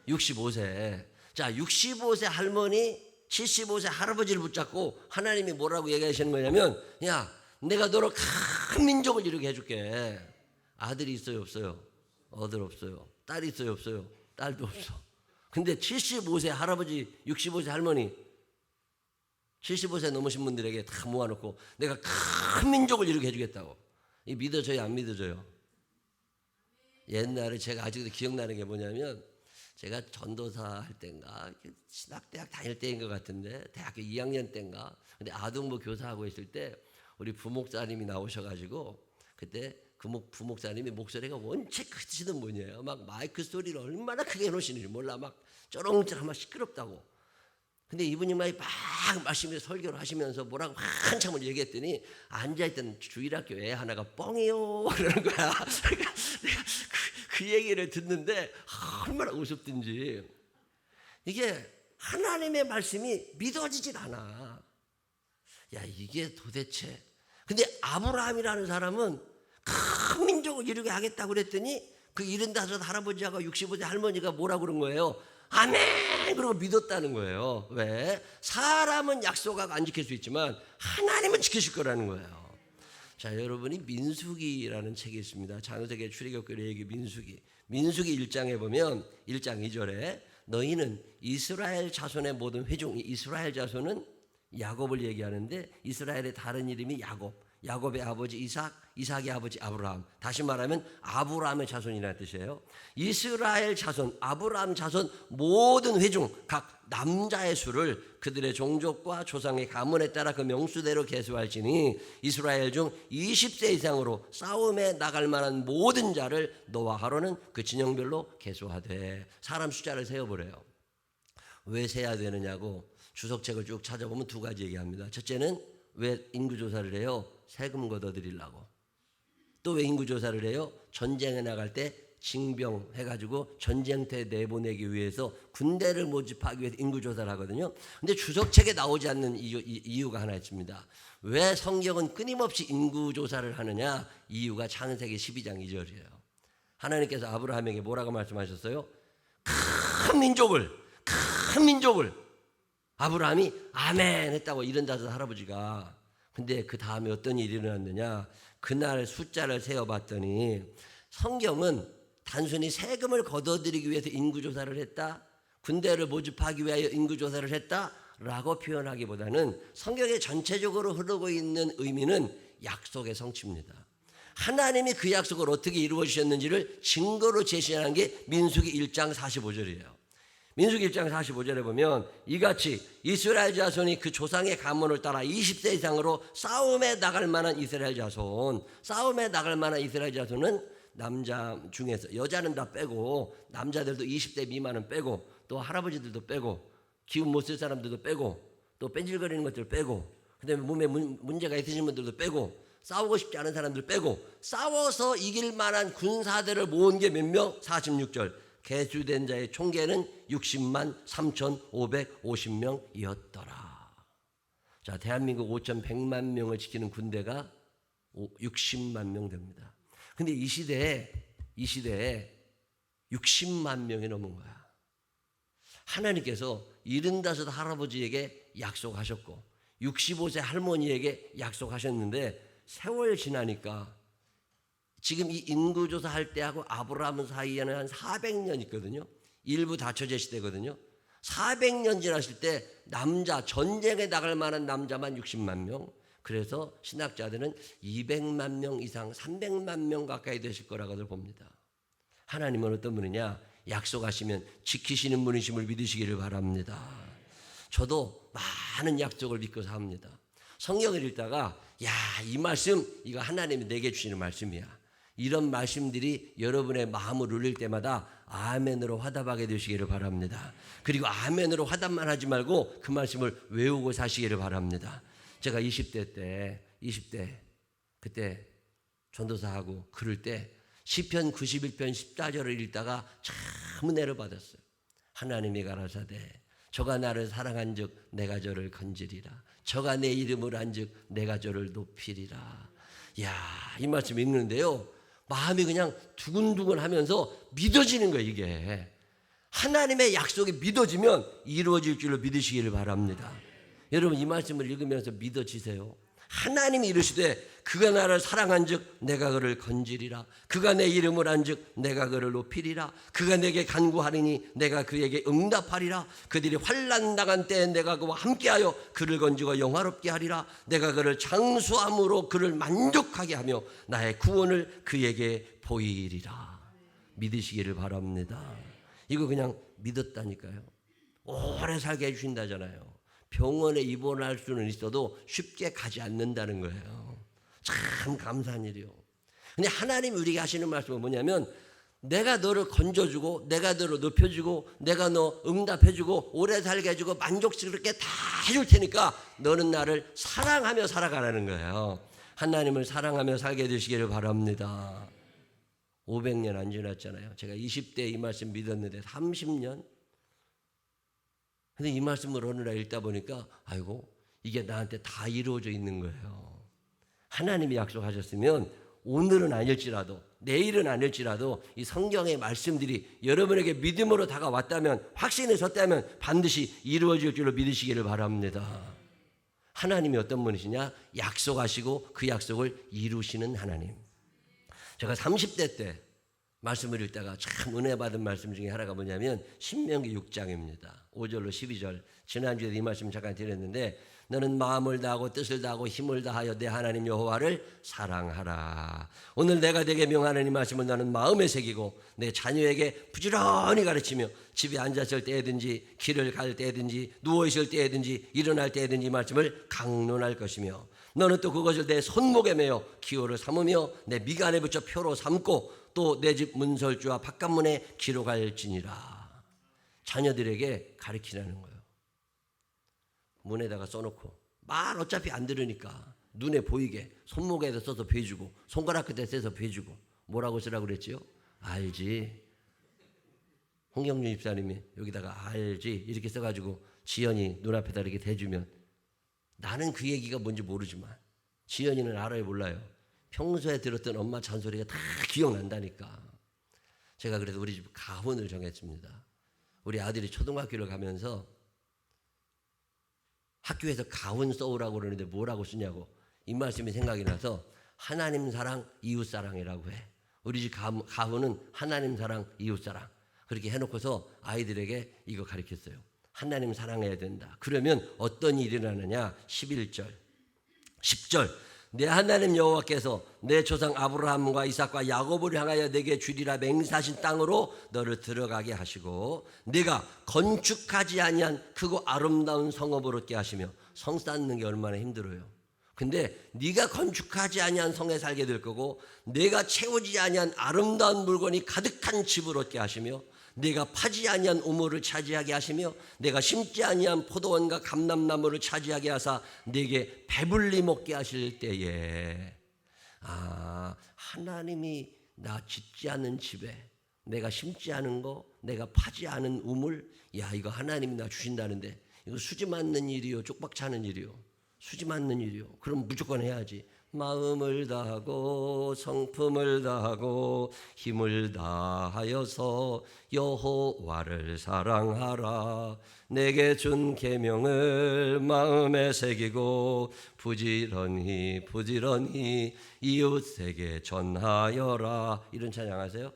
65세. 자, 65세 할머니, 75세 할아버지를 붙잡고 하나님이 뭐라고 얘기하시는 거냐면, 야, 내가 너로 큰 민족을 이루게 해줄게. 아들이 있어요, 없어요? 아들 없어요. 딸이 있어요, 없어요? 딸도 없어. 근데 75세 할아버지, 65세 할머니 75세 넘으신 분들에게 다 모아놓고 내가 큰 민족을 이루게 해주겠다고. 이 믿어져요, 안 믿어져요? 옛날에 제가 아직도 기억나는 게 뭐냐면 제가 전도사 할 때인가 신학대학 다닐 때인 것 같은데 대학교 2학년 때인가 근데 아동부 교사하고 있을 때 우리 부목사님이 나오셔가지고 그때 그 부목사님이 목소리가 원체 크시던 분이에요. 막 마이크 소리를 얼마나 크게 해놓으시는지 몰라. 막 쩌렁쩌렁 막 시끄럽다고. 근데 이분이 막 말씀에 설교를 하시면서 뭐라고 한참을 얘기했더니 앉아있던 주일학교 애 하나가 뻥이요 그러는 거야. 그러니까 내가 그 얘기를 듣는데 얼마나 우습든지. 이게 하나님의 말씀이 믿어지질 않아. 야, 이게 도대체. 근데 아브라함이라는 사람은 큰 민족을 이루게 하겠다고 그랬더니 그 75 할아버지하고 65세 할머니가 뭐라고 그런 거예요? 아멘! 그러고 믿었다는 거예요. 왜? 사람은 약속하고 안 지킬 수 있지만 하나님은 지키실 거라는 거예요. 자, 여러분이 민수기라는 책이 있습니다. 장세기 출애굽기 얘기 민수기 1장에 보면 1장 2절에 너희는 이스라엘 자손의 모든 회중, 이스라엘 자손은 야곱을 얘기하는데 이스라엘의 다른 이름이 야곱의 아버지 이삭, 이삭의 아버지 아브라함. 다시 말하면 아브라함의 자손이라는 뜻이에요. 이스라엘 자손, 아브라함 자손 모든 회중 각 남자의 수를 그들의 종족과 조상의 가문에 따라 그 명수대로 계수할지니 이스라엘 중 20세 이상으로 싸움에 나갈 만한 모든 자를 너와 아론은 그 진영별로 계수하되. 사람 숫자를 세어보래요. 왜 세야 되느냐고 주석책을 쭉 찾아보면 두 가지 얘기합니다. 첫째는 왜 인구조사를 해요? 세금 걷어들이려고. 또 왜 인구조사를 해요? 전쟁에 나갈 때 징병해가지고 전쟁터에 내보내기 위해서 군대를 모집하기 위해서 인구조사를 하거든요. 근데 주석책에 나오지 않는 이유가 하나 있습니다. 왜 성경은 끊임없이 인구조사를 하느냐? 이유가 창세기 12장 2절이에요. 하나님께서 아브라함에게 뭐라고 말씀하셨어요? 큰 민족을 아브라함이 아멘 했다고 75 할아버지가. 근데 그 다음에 어떤 일이 일어났느냐? 그날 숫자를 세어봤더니 성경은 단순히 세금을 걷어들이기 위해서 인구조사를 했다, 군대를 모집하기 위하여 인구조사를 했다라고 표현하기보다는 성경에 전체적으로 흐르고 있는 의미는 약속의 성취입니다. 하나님이 그 약속을 어떻게 이루어 주셨는지를 증거로 제시하는 게 민수기 1장 45절이에요. 민수기 1장 45절에 보면 이같이 이스라엘 자손이 그 조상의 가문을 따라 20세 이상으로 싸움에 나갈 만한 이스라엘 자손은 남자 중에서, 여자는 다 빼고 남자들도 20대 미만은 빼고 또 할아버지들도 빼고 기운 못 쓸 사람들도 빼고 또 뺀질거리는 것들 빼고 그다음에 몸에 문제가 있으신 분들도 빼고 싸우고 싶지 않은 사람들 빼고 싸워서 이길 만한 군사들을 모은 게 몇 명? 46절. 계수된 자의 총계는 60만 3,550명이었더라. 자, 대한민국 5,100만 명을 지키는 군대가 60만 명 됩니다. 근데 이 시대에 60만 명이 넘은 거야. 하나님께서 75 할아버지에게 약속하셨고 65세 할머니에게 약속하셨는데 세월 지나니까 지금 이 인구조사 할 때하고 아브라함 사이에는 한 400년 있거든요. 일부 다처제 시대거든요. 400년 지났을 때 남자, 전쟁에 나갈 만한 남자만 60만 명. 그래서 신학자들은 200만 명 이상, 300만 명 가까이 되실 거라고들 봅니다. 하나님은 어떤 분이냐? 약속하시면 지키시는 분이심을 믿으시기를 바랍니다. 저도 많은 약속을 믿고 삽니다. 성경을 읽다가 이 말씀 이거 하나님이 내게 주시는 말씀이야. 이런 말씀들이 여러분의 마음을 울릴 때마다 아멘으로 화답하게 되시기를 바랍니다. 그리고 아멘으로 화답만 하지 말고 그 말씀을 외우고 사시기를 바랍니다. 제가 20대 그때 전도사하고 그럴 때 시편 91편 14절을 읽다가 참 은혜를 받았어요. 하나님이 가라사대 저가 나를 사랑한즉 내가 저를 건지리라. 저가 내 이름을 한즉 내가 저를 높이리라. 이 말씀 읽는데요, 마음이 그냥 두근두근 하면서 믿어지는 거예요. 이게 하나님의 약속이 믿어지면 이루어질 줄로 믿으시기를 바랍니다. 여러분 이 말씀을 읽으면서 믿어지세요. 하나님이 이르시되 그가 나를 사랑한즉 내가 그를 건지리라. 그가 내 이름을 안즉 내가 그를 높이리라. 그가 내게 간구하리니 내가 그에게 응답하리라. 그들이 환난 당한 때에 내가 그와 함께하여 그를 건지고 영화롭게 하리라. 내가 그를 장수함으로 그를 만족하게 하며 나의 구원을 그에게 보이리라. 믿으시기를 바랍니다. 이거 그냥 믿었다니까요. 오래 살게 해주신다잖아요. 병원에 입원할 수는 있어도 쉽게 가지 않는다는 거예요. 참 감사한 일이요. 근데 하나님이 우리에게 하시는 말씀은 뭐냐면 내가 너를 건져주고 내가 너를 높여주고 내가 너 응답해주고 오래 살게 해주고 만족스럽게 다 해줄 테니까 너는 나를 사랑하며 살아가라는 거예요. 하나님을 사랑하며 살게 되시기를 바랍니다. 500년 안 지났잖아요. 제가 20대에 이 말씀 믿었는데 30년? 근데 이 말씀을 어느 날 읽다 보니까 아이고 이게 나한테 다 이루어져 있는 거예요. 하나님이 약속하셨으면 오늘은 아닐지라도 내일은 아닐지라도 이 성경의 말씀들이 여러분에게 믿음으로 다가왔다면 확신에 섰다면 반드시 이루어질 줄로 믿으시기를 바랍니다. 하나님이 어떤 분이시냐? 약속하시고 그 약속을 이루시는 하나님. 제가 30대 때 말씀을 읽다가 참 은혜 받은 말씀 중에 하나가 뭐냐면 신명기 6장입니다. 5절로 12절. 지난주에 이 말씀 잠깐 드렸는데 너는 마음을 다하고 뜻을 다하고 힘을 다하여 내 하나님 여호와를 사랑하라. 오늘 내가 네게 명하는 이 말씀을 너는 마음에 새기고 내 자녀에게 부지런히 가르치며 집에 앉았을 때든지 길을 갈 때든지 누워있을 때든지 일어날 때든지 이 말씀을 강론할 것이며 너는 또 그것을 내 손목에 매어 기호를 삼으며 내 미간에 붙여 표로 삼고 또 내 집 문설주와 바깥문에 기록할지니라. 자녀들에게 가르치라는 거예요. 문에다가 써놓고 말 어차피 안 들으니까 눈에 보이게 손목에다 써서 베주고 손가락 끝에 써서 베주고 뭐라고 쓰라고 그랬지요? 알지. 홍경준 집사님이 여기다가 알지 이렇게 써가지고 지연이 눈앞에다 이렇게 대주면 나는 그 얘기가 뭔지 모르지만 지연이는 알아요 몰라요? 평소에 들었던 엄마 잔소리가 다 기억난다니까. 제가 그래서 우리 집 가훈을 정했습니다. 우리 아들이 초등학교를 가면서 학교에서 가훈 써오라고 그러는데 뭐라고 쓰냐고 이 말씀이 생각이 나서 하나님 사랑 이웃 사랑이라고 해. 우리 집 가훈은 하나님 사랑 이웃 사랑 그렇게 해놓고서 아이들에게 이거 가르쳤어요. 하나님 사랑해야 된다. 그러면 어떤 일이 일어나느냐. 11절 10절 내 하나님 여호와께서 내 조상 아브라함과 이삭과 야곱을 향하여 내게 주리라 맹세하신 땅으로 너를 들어가게 하시고 네가 건축하지 아니한 크고 아름다운 성읍을 얻게 하시며 성 쌓는 게 얼마나 힘들어요. 근데 네가 건축하지 아니한 성에 살게 될 거고 네가 채우지 아니한 아름다운 물건이 가득한 집을 얻게 하시며 내가 파지 아니한 우물을 차지하게 하시며 내가 심지 아니한 포도원과 감람나무를 차지하게 하사 네게 배불리 먹게 하실 때에 하나님이 나 짓지 않은 집에 내가 심지 않은 거 내가 파지 않은 우물 이거 하나님이 나 주신다는데 이거 수지 맞는 일이요 쪽박 차는 일이요 수지 맞는 일이요 그럼 무조건 해야지. 마음을 다하고 성품을 다하고 힘을 다하여서 여호와를 사랑하라. 내게 준 계명을 마음에 새기고 부지런히 이웃에게 전하여라. 이런 찬양하세요.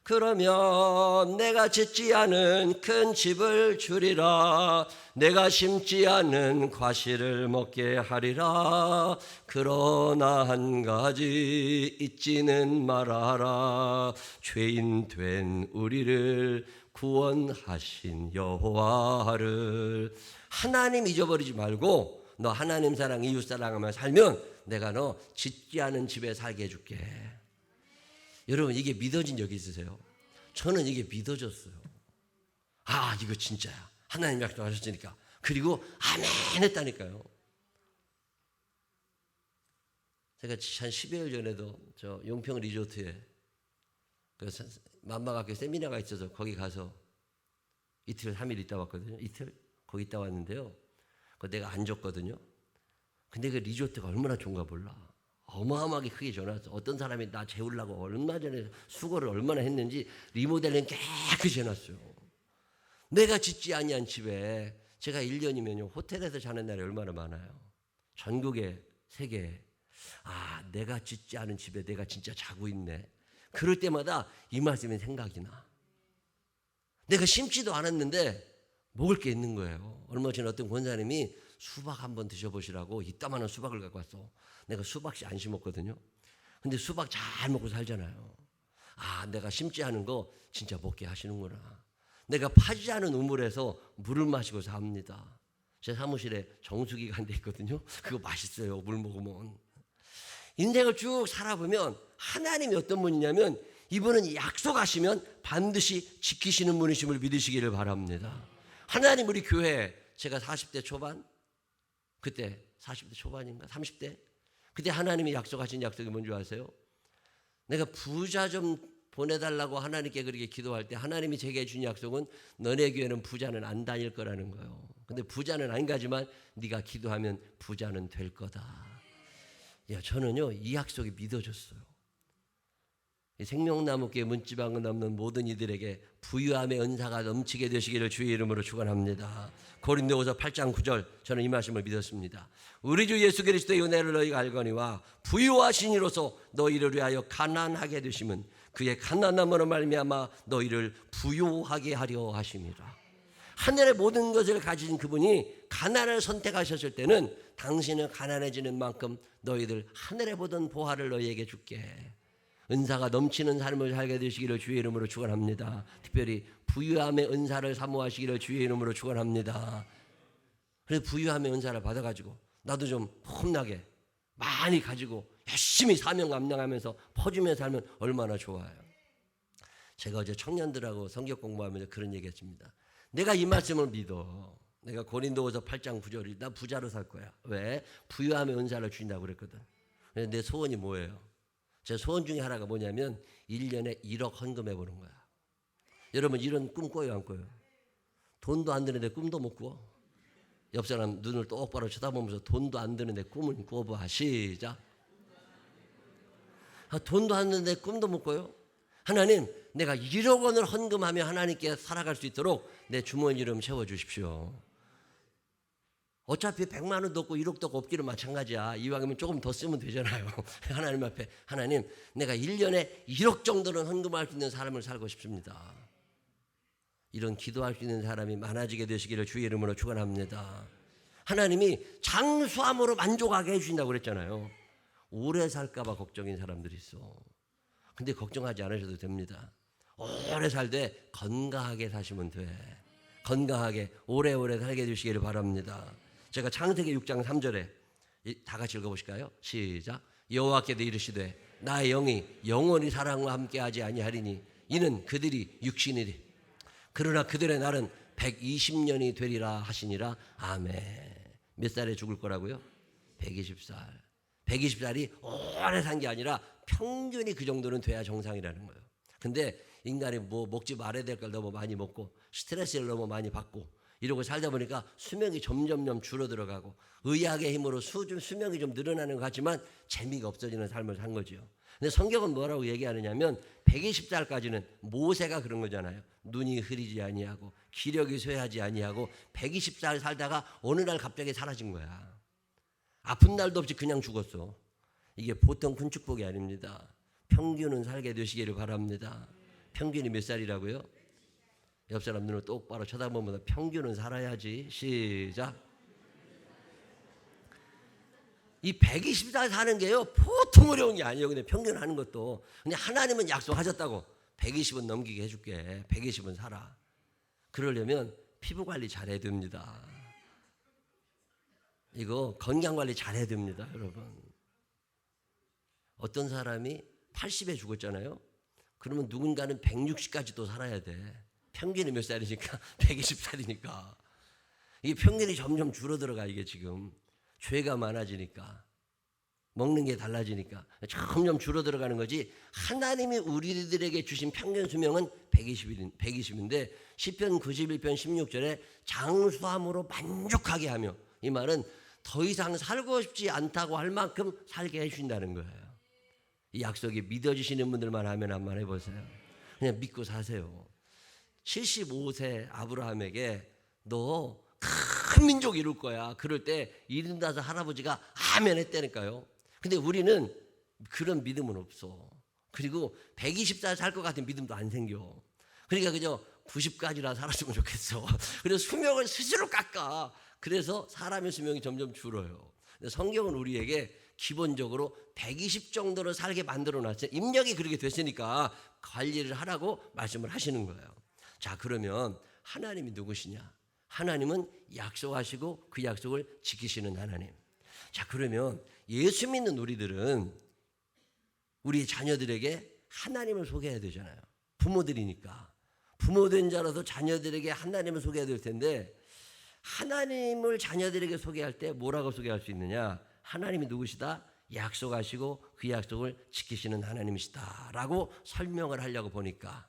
그러면 내가 짓지 않은 큰 집을 주리라. 내가 심지 않은 과실을 먹게 하리라. 그러나 한 가지 잊지는 말아라. 죄인 된 우리를 구원하신 여호와를. 하나님 잊어버리지 말고 너 하나님 사랑 이웃 사랑하며 살면 내가 너 짓지 않은 집에 살게 해줄게. 여러분 이게 믿어진 적이 있으세요? 저는 이게 믿어졌어요. 이거 진짜야. 하나님 약속하셨으니까. 그리고 아멘 했다니까요. 제가 한 10여일 전에도 저 용평 리조트에 만마학교 세미나가 있어서 거기 가서 이틀 3일 있다 왔거든요. 이틀 거기 있다 왔는데요. 내가 안 줬거든요. 근데 그 리조트가 얼마나 좋은가 몰라. 어마어마하게 크게 전화왔어. 어떤 사람이 나 재우려고 얼마 전에 수고를 얼마나 했는지 리모델링 깨끗이 해놨어요. 내가 짓지 아니한 집에 제가 1년이면요 호텔에서 자는 날이 얼마나 많아요. 전국에 세계. 내가 짓지 않은 집에 내가 진짜 자고 있네. 그럴 때마다 이 말씀이 생각이 나. 내가 심지도 않았는데 먹을 게 있는 거예요. 얼마 전에 어떤 권사님이 수박 한번 드셔보시라고 이따만한 수박을 갖고 왔어. 내가 수박씨 안 심었거든요. 근데 수박 잘 먹고 살잖아요. 내가 심지 않은 거 진짜 먹게 하시는구나. 내가 파지 않은 우물에서 물을 마시고 삽니다. 제 사무실에 정수기가 한 대 있거든요. 그거 맛있어요. 물 먹으면. 인생을 쭉 살아보면 하나님이 어떤 분이냐면 이분은 약속하시면 반드시 지키시는 분이심을 믿으시기를 바랍니다. 하나님 우리 교회 제가 40대 초반 그때 40대 초반인가 30대 그때 하나님이 약속하신 약속이 뭔지 아세요? 내가 부자 좀 보내달라고 하나님께 그렇게 기도할 때 하나님이 제게 준 약속은 너네 교회는 부자는 안 다닐 거라는 거예요. 근데 부자는 안 가지만 네가 기도하면 부자는 될 거다. 저는요 이 약속이 믿어졌어요. 이 생명나무교회 문지방을 넘는 모든 이들에게 부유함의 은사가 넘치게 되시기를 주의 이름으로 축원합니다. 고린도후서 8장 9절 저는 이 말씀을 믿었습니다. 우리 주 예수 그리스도의 은혜를 너희가 알거니와 부유하신 이로서 너희를 위하여 가난하게 되심은 그의 가난함으로 말미암아 너희를 부유하게 하려 하심이라. 하늘의 모든 것을 가진 그분이 가난을 선택하셨을 때는 당신은 가난해지는 만큼 너희들 하늘에 보던 보화를 너희에게 줄게. 은사가 넘치는 삶을 살게 되시기를 주의 이름으로 축원합니다. 특별히 부유함의 은사를 사모하시기를 주의 이름으로 축원합니다. 그래서 부유함의 은사를 받아가지고 나도 좀 험나게 많이 가지고 열심히 사명 감당하면서 퍼주며 살면 얼마나 좋아요. 제가 어제 청년들하고 성경 공부하면서 그런 얘기했습니다. 내가 이 말씀을 믿어. 내가 고린도후서 8장 9절이 나 부자로 살 거야. 왜? 부유함의 은사를 주신다고 그랬거든. 그래서 내 소원이 뭐예요? 제 소원 중에 하나가 뭐냐면 1년에 1억 헌금해 보는 거야. 여러분 이런 꿈 꿔요 안 꿔요? 돈도 안 드는데 꿈도 못 꾸어? 옆 사람 눈을 똑바로 쳐다보면서 돈도 안 드는데 꿈을 꿔봐. 시작. 돈도 안 드는데 꿈도 못 꿔요? 하나님 내가 1억 원을 헌금하며 하나님께 살아갈 수 있도록 내 주머니 좀 채워주십시오. 어차피 100만 원도 없고 1억도 없고 없기는 마찬가지야. 이왕이면 조금 더 쓰면 되잖아요. 하나님 앞에 하나님 내가 1년에 1억 정도는 헌금할 수 있는 삶을 살고 싶습니다. 이런 기도할 수 있는 사람이 많아지게 되시기를 주의 이름으로 축원합니다. 하나님이 장수함으로 만족하게 해주신다고 그랬잖아요. 오래 살까 봐 걱정인 사람들이 있어. 근데 걱정하지 않으셔도 됩니다. 오래 살되 건강하게 사시면 돼. 건강하게 오래오래 살게 되시기를 바랍니다. 제가 창세기 6장 3절에 다 같이 읽어보실까요? 시작. 여호와께도 이르시되 나의 영이 영원히 사랑과 함께하지 아니하리니 이는 그들이 육신이리 그러나 그들의 날은 120년이 되리라 하시니라. 아멘. 몇 살에 죽을 거라고요? 120살. 120살이 오래 산 게 아니라 평균이 그 정도는 돼야 정상이라는 거예요. 근데 인간이 뭐 먹지 말아야 될 걸 너무 많이 먹고 스트레스를 너무 많이 받고 이러고 살다 보니까 수명이 점점점 줄어들어가고 의학의 힘으로 수명이 좀 늘어나는 것 같지만 재미가 없어지는 삶을 산 거죠. 근데 성경은 뭐라고 얘기하느냐면 120살까지는 모세가 그런 거잖아요. 눈이 흐리지 아니하고 기력이 쇠하지 아니하고 120살 살다가 어느 날 갑자기 사라진 거야. 아픈 날도 없이 그냥 죽었어. 이게 보통 큰 축복이 아닙니다. 평균은 살게 되시기를 바랍니다. 평균이 몇 살이라고요? 옆 사람 눈을 똑바로 쳐다보면 평균은 살아야지. 시작. 이 120살 사는 게요 보통 어려운 게 아니에요. 근데 평균 하는 것도 근데 하나님은 약속하셨다고 120은 넘기게 해줄게. 120은 살아. 그러려면 피부 관리 잘해야 됩니다. 이거 건강 관리 잘해야 됩니다, 여러분. 어떤 사람이 80에 죽었잖아요. 그러면 누군가는 160까지 또 살아야 돼. 평균이 몇 살이니까? 120살이니까. 이게 평균이 점점 줄어들어가. 이게 지금 죄가 많아지니까 먹는 게 달라지니까 점점 줄어들어가는 거지. 하나님이 우리들에게 주신 평균 수명은 120인데 시편 91편 16절에 장수함으로 만족하게 하며, 이 말은 더 이상 살고 싶지 않다고 할 만큼 살게 해주신다는 거예요. 이 약속이 믿어지시는 분들만 하면 한번 해보세요. 그냥 믿고 사세요. 75세 아브라함에게 너 큰 민족 이룰 거야. 그럴 때 75 할아버지가 아멘 했다니까요. 근데 우리는 그런 믿음은 없어. 그리고 120살 살 것 같은 믿음도 안 생겨. 그러니까 그저 90까지나 살았으면 좋겠어. 그래서 수명을 스스로 깎아. 그래서 사람의 수명이 점점 줄어요. 근데 성경은 우리에게 기본적으로 120 정도로 살게 만들어 놨어요. 입력이 그렇게 됐으니까 관리를 하라고 말씀을 하시는 거예요. 자, 그러면 하나님이 누구시냐? 하나님은 약속하시고 그 약속을 지키시는 하나님. 자, 그러면 예수 믿는 우리들은 우리 자녀들에게 하나님을 소개해야 되잖아요. 부모들이니까. 부모된 자라서 자녀들에게 하나님을 소개해야 될 텐데, 하나님을 자녀들에게 소개할 때 뭐라고 소개할 수 있느냐? 하나님이 누구시다? 약속하시고 그 약속을 지키시는 하나님이시다 라고 설명을 하려고 보니까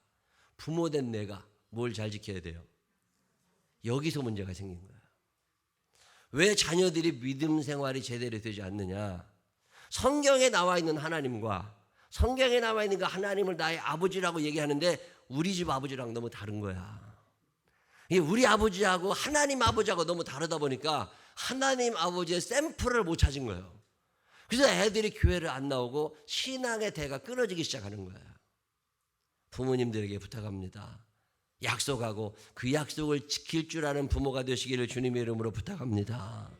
부모된 내가 뭘 잘 지켜야 돼요? 여기서 문제가 생긴 거예요. 왜 자녀들이 믿음 생활이 제대로 되지 않느냐? 성경에 나와 있는 하나님과 성경에 나와 있는 그 하나님을 나의 아버지라고 얘기하는데 우리 집 아버지랑 너무 다른 거야. 우리 아버지하고 하나님 아버지하고 너무 다르다 보니까 하나님 아버지의 샘플을 못 찾은 거예요. 그래서 애들이 교회를 안 나오고 신앙의 대가 끊어지기 시작하는 거예요. 부모님들에게 부탁합니다. 약속하고 그 약속을 지킬 줄 아는 부모가 되시기를 주님의 이름으로 부탁합니다.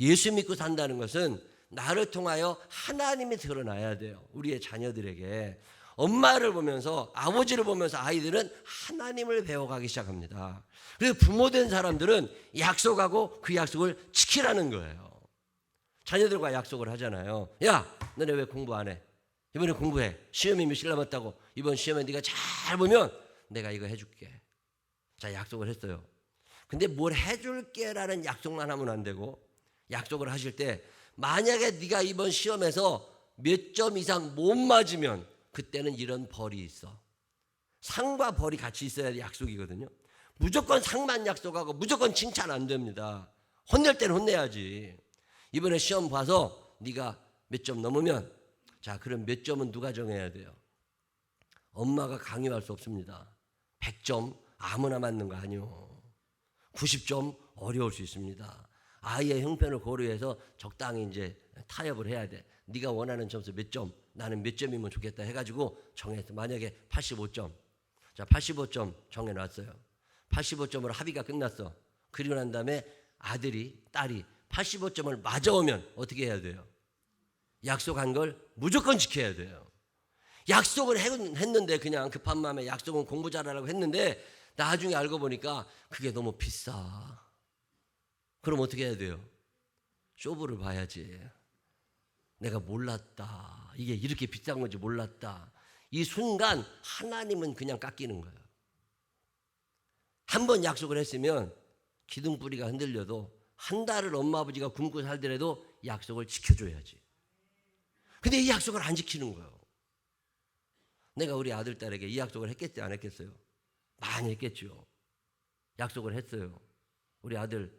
예수 믿고 산다는 것은 나를 통하여 하나님이 드러나야 돼요. 우리의 자녀들에게. 엄마를 보면서 아버지를 보면서 아이들은 하나님을 배워가기 시작합니다. 그래서 부모된 사람들은 약속하고 그 약속을 지키라는 거예요. 자녀들과 약속을 하잖아요. 야, 너네 왜 공부 안 해? 이번에 공부해. 시험이 며칠 남았다고. 이번 시험에 네가 잘 보면 내가 이거 해줄게. 자, 약속을 했어요. 근데 뭘 해줄게라는 약속만 하면 안 되고, 약속을 하실 때 만약에 네가 이번 시험에서 몇 점 이상 못 맞으면 그때는 이런 벌이 있어. 상과 벌이 같이 있어야 약속이거든요. 무조건 상만 약속하고 무조건 칭찬 안 됩니다. 혼낼 때는 혼내야지. 이번에 시험 봐서 네가 몇 점 넘으면, 자, 그럼 몇 점은 누가 정해야 돼요? 엄마가 강요할 수 없습니다. 100점 아무나 맞는 거 아니요. 90점 어려울 수 있습니다. 아이의 형편을 고려해서 적당히 이제 타협을 해야 돼. 네가 원하는 점수 몇 점, 나는 몇 점이면 좋겠다 해가지고 정해서, 만약에 85점, 자, 85점 정해놨어요. 85점으로 합의가 끝났어. 그리고 난 다음에 아들이, 딸이 85점을 맞아오면 어떻게 해야 돼요? 약속한 걸 무조건 지켜야 돼요. 약속을 했는데 그냥 급한 마음에 약속은 공부 잘하라고 했는데 나중에 알고 보니까 그게 너무 비싸. 그럼 어떻게 해야 돼요? 쇼부를 봐야지. 내가 몰랐다. 이게 이렇게 비싼 건지 몰랐다. 이 순간 하나님은 그냥 깎이는 거예요. 한 번 약속을 했으면 기둥뿌리가 흔들려도 한 달을 엄마 아버지가 굶고 살더라도 약속을 지켜줘야지. 근데 이 약속을 안 지키는 거예요. 내가 우리 아들 딸에게 이 약속을 했겠지 안 했겠어요? 많이 했겠죠. 약속을 했어요. 우리 아들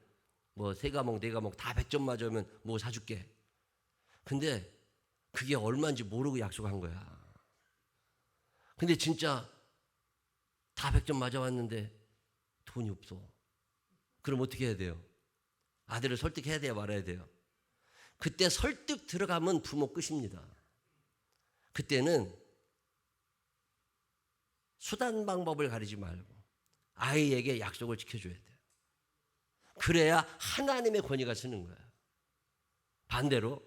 뭐 3과목 4과목 다 100점 맞으면 뭐 사줄게. 근데 그게 얼마인지 모르고 약속한 거야. 근데 진짜 다 100점 맞아왔는데 돈이 없어. 그럼 어떻게 해야 돼요? 아들을 설득해야 돼요, 말아야 돼요? 그때 설득 들어가면 부모 끝입니다. 그때는 수단 방법을 가리지 말고 아이에게 약속을 지켜줘야 돼요. 그래야 하나님의 권위가 쓰는 거예요. 반대로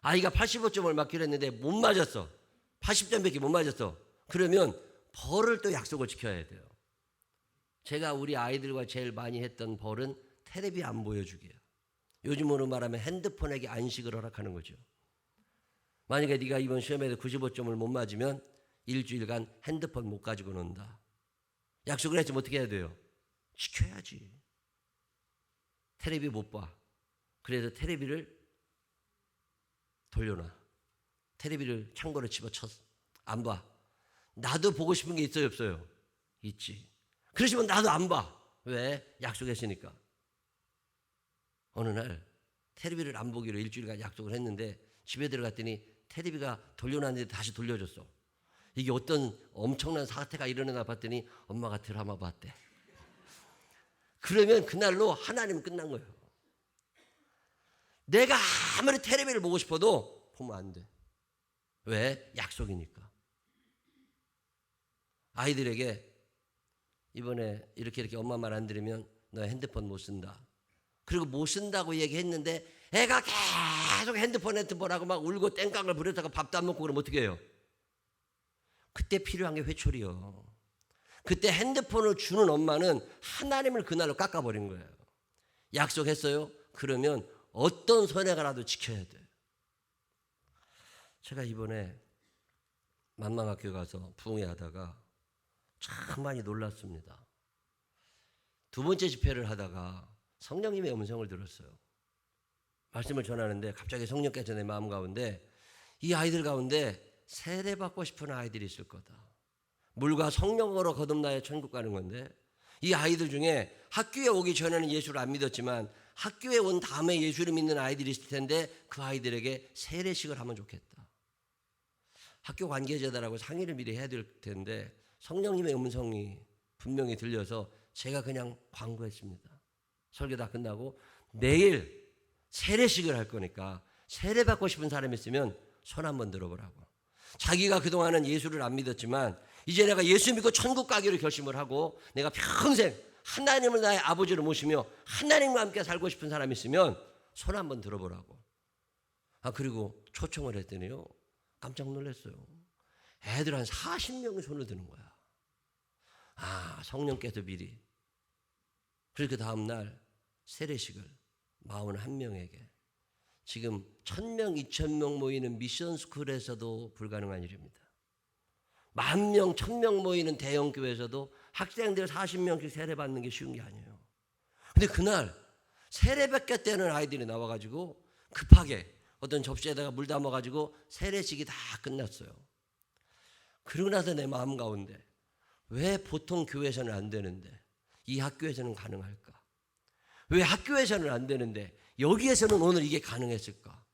아이가 85점을 맞기로 했는데 못 맞았어. 80점밖에 못 맞았어. 그러면 벌을 또 약속을 지켜야 돼요. 제가 우리 아이들과 제일 많이 했던 벌은 텔레비 안 보여주기예요. 요즘으로 말하면 핸드폰에게 안식을 허락하는 거죠. 만약에 네가 이번 시험에서 95점을 못 맞으면 일주일간 핸드폰 못 가지고 논다. 약속을 했으면 어떻게 해야 돼요? 지켜야지. 텔레비 못 봐. 그래서 텔레비를 돌려놔. 텔레비를 창고로 집어쳤어. 안 봐. 나도 보고 싶은 게 있어요, 없어요? 있지. 그러시면 나도 안 봐. 왜? 약속했으니까. 어느 날 텔레비를 안 보기로 일주일간 약속을 했는데 집에 들어갔더니 텔레비가 돌려놨는데 다시 돌려줬어. 이게 어떤 엄청난 사태가 일어나나 봤더니 엄마가 드라마 봤대. 그러면 그날로 하나님은 끝난 거예요. 내가 아무리 텔레비를 보고 싶어도 보면 안 돼. 왜? 약속이니까. 아이들에게 이번에 이렇게 엄마 말 안 들으면 너 핸드폰 못 쓴다. 그리고 못 쓴다고 얘기했는데 애가 계속 핸드폰하고 막 울고 땡깡을 부렸다가 밥도 안 먹고 그러면 어떻게 해요? 그때 필요한 게 회초리요. 그때 핸드폰을 주는 엄마는 하나님을 그날로 깎아버린 거예요. 약속했어요? 그러면 어떤 손해가 나도 지켜야 돼. 제가 이번에 만망학교 가서 부흥회 하다가 참 많이 놀랐습니다. 두 번째 집회를 하다가 성령님의 음성을 들었어요. 말씀을 전하는데 갑자기 성령께서 내 마음 가운데 이 아이들 가운데 세례받고 싶은 아이들이 있을 거다. 물과 성령으로 거듭나야 천국 가는 건데 이 아이들 중에 학교에 오기 전에는 예수를 안 믿었지만 학교에 온 다음에 예수를 믿는 아이들이 있을 텐데 그 아이들에게 세례식을 하면 좋겠다. 학교 관계자들하고 상의를 미리 해야 될 텐데 성령님의 음성이 분명히 들려서 제가 그냥 광고했습니다. 설교 다 끝나고 내일 세례식을 할 거니까 세례받고 싶은 사람이 있으면 손 한번 들어보라고. 자기가 그동안은 예수를 안 믿었지만 이제 내가 예수 믿고 천국 가기로 결심을 하고 내가 평생 하나님을 나의 아버지로 모시며 하나님과 함께 살고 싶은 사람이 있으면 손 한번 들어보라고. 그리고 초청을 했더니요. 깜짝 놀랐어요. 애들 한 40명이 손을 드는 거야. 성령께서 미리. 그래서 그 다음날 세례식을 41명에게 지금 1000명, 2000명 모이는 미션스쿨에서도 불가능한 일입니다. 10,000명, 1000명 모이는 대형교회에서도 학생들 40명씩 세례받는 게 쉬운 게 아니에요. 근데 그날 세례받겠다는 아이들이 나와가지고 급하게 어떤 접시에다가 물 담아가지고 세례식이 다 끝났어요. 그러고 나서 내 마음 가운데 왜 보통 교회에서는 안 되는데 이 학교에서는 가능할까? 왜 학교에서는 안 되는데 여기에서는 오늘 이게 가능했을까?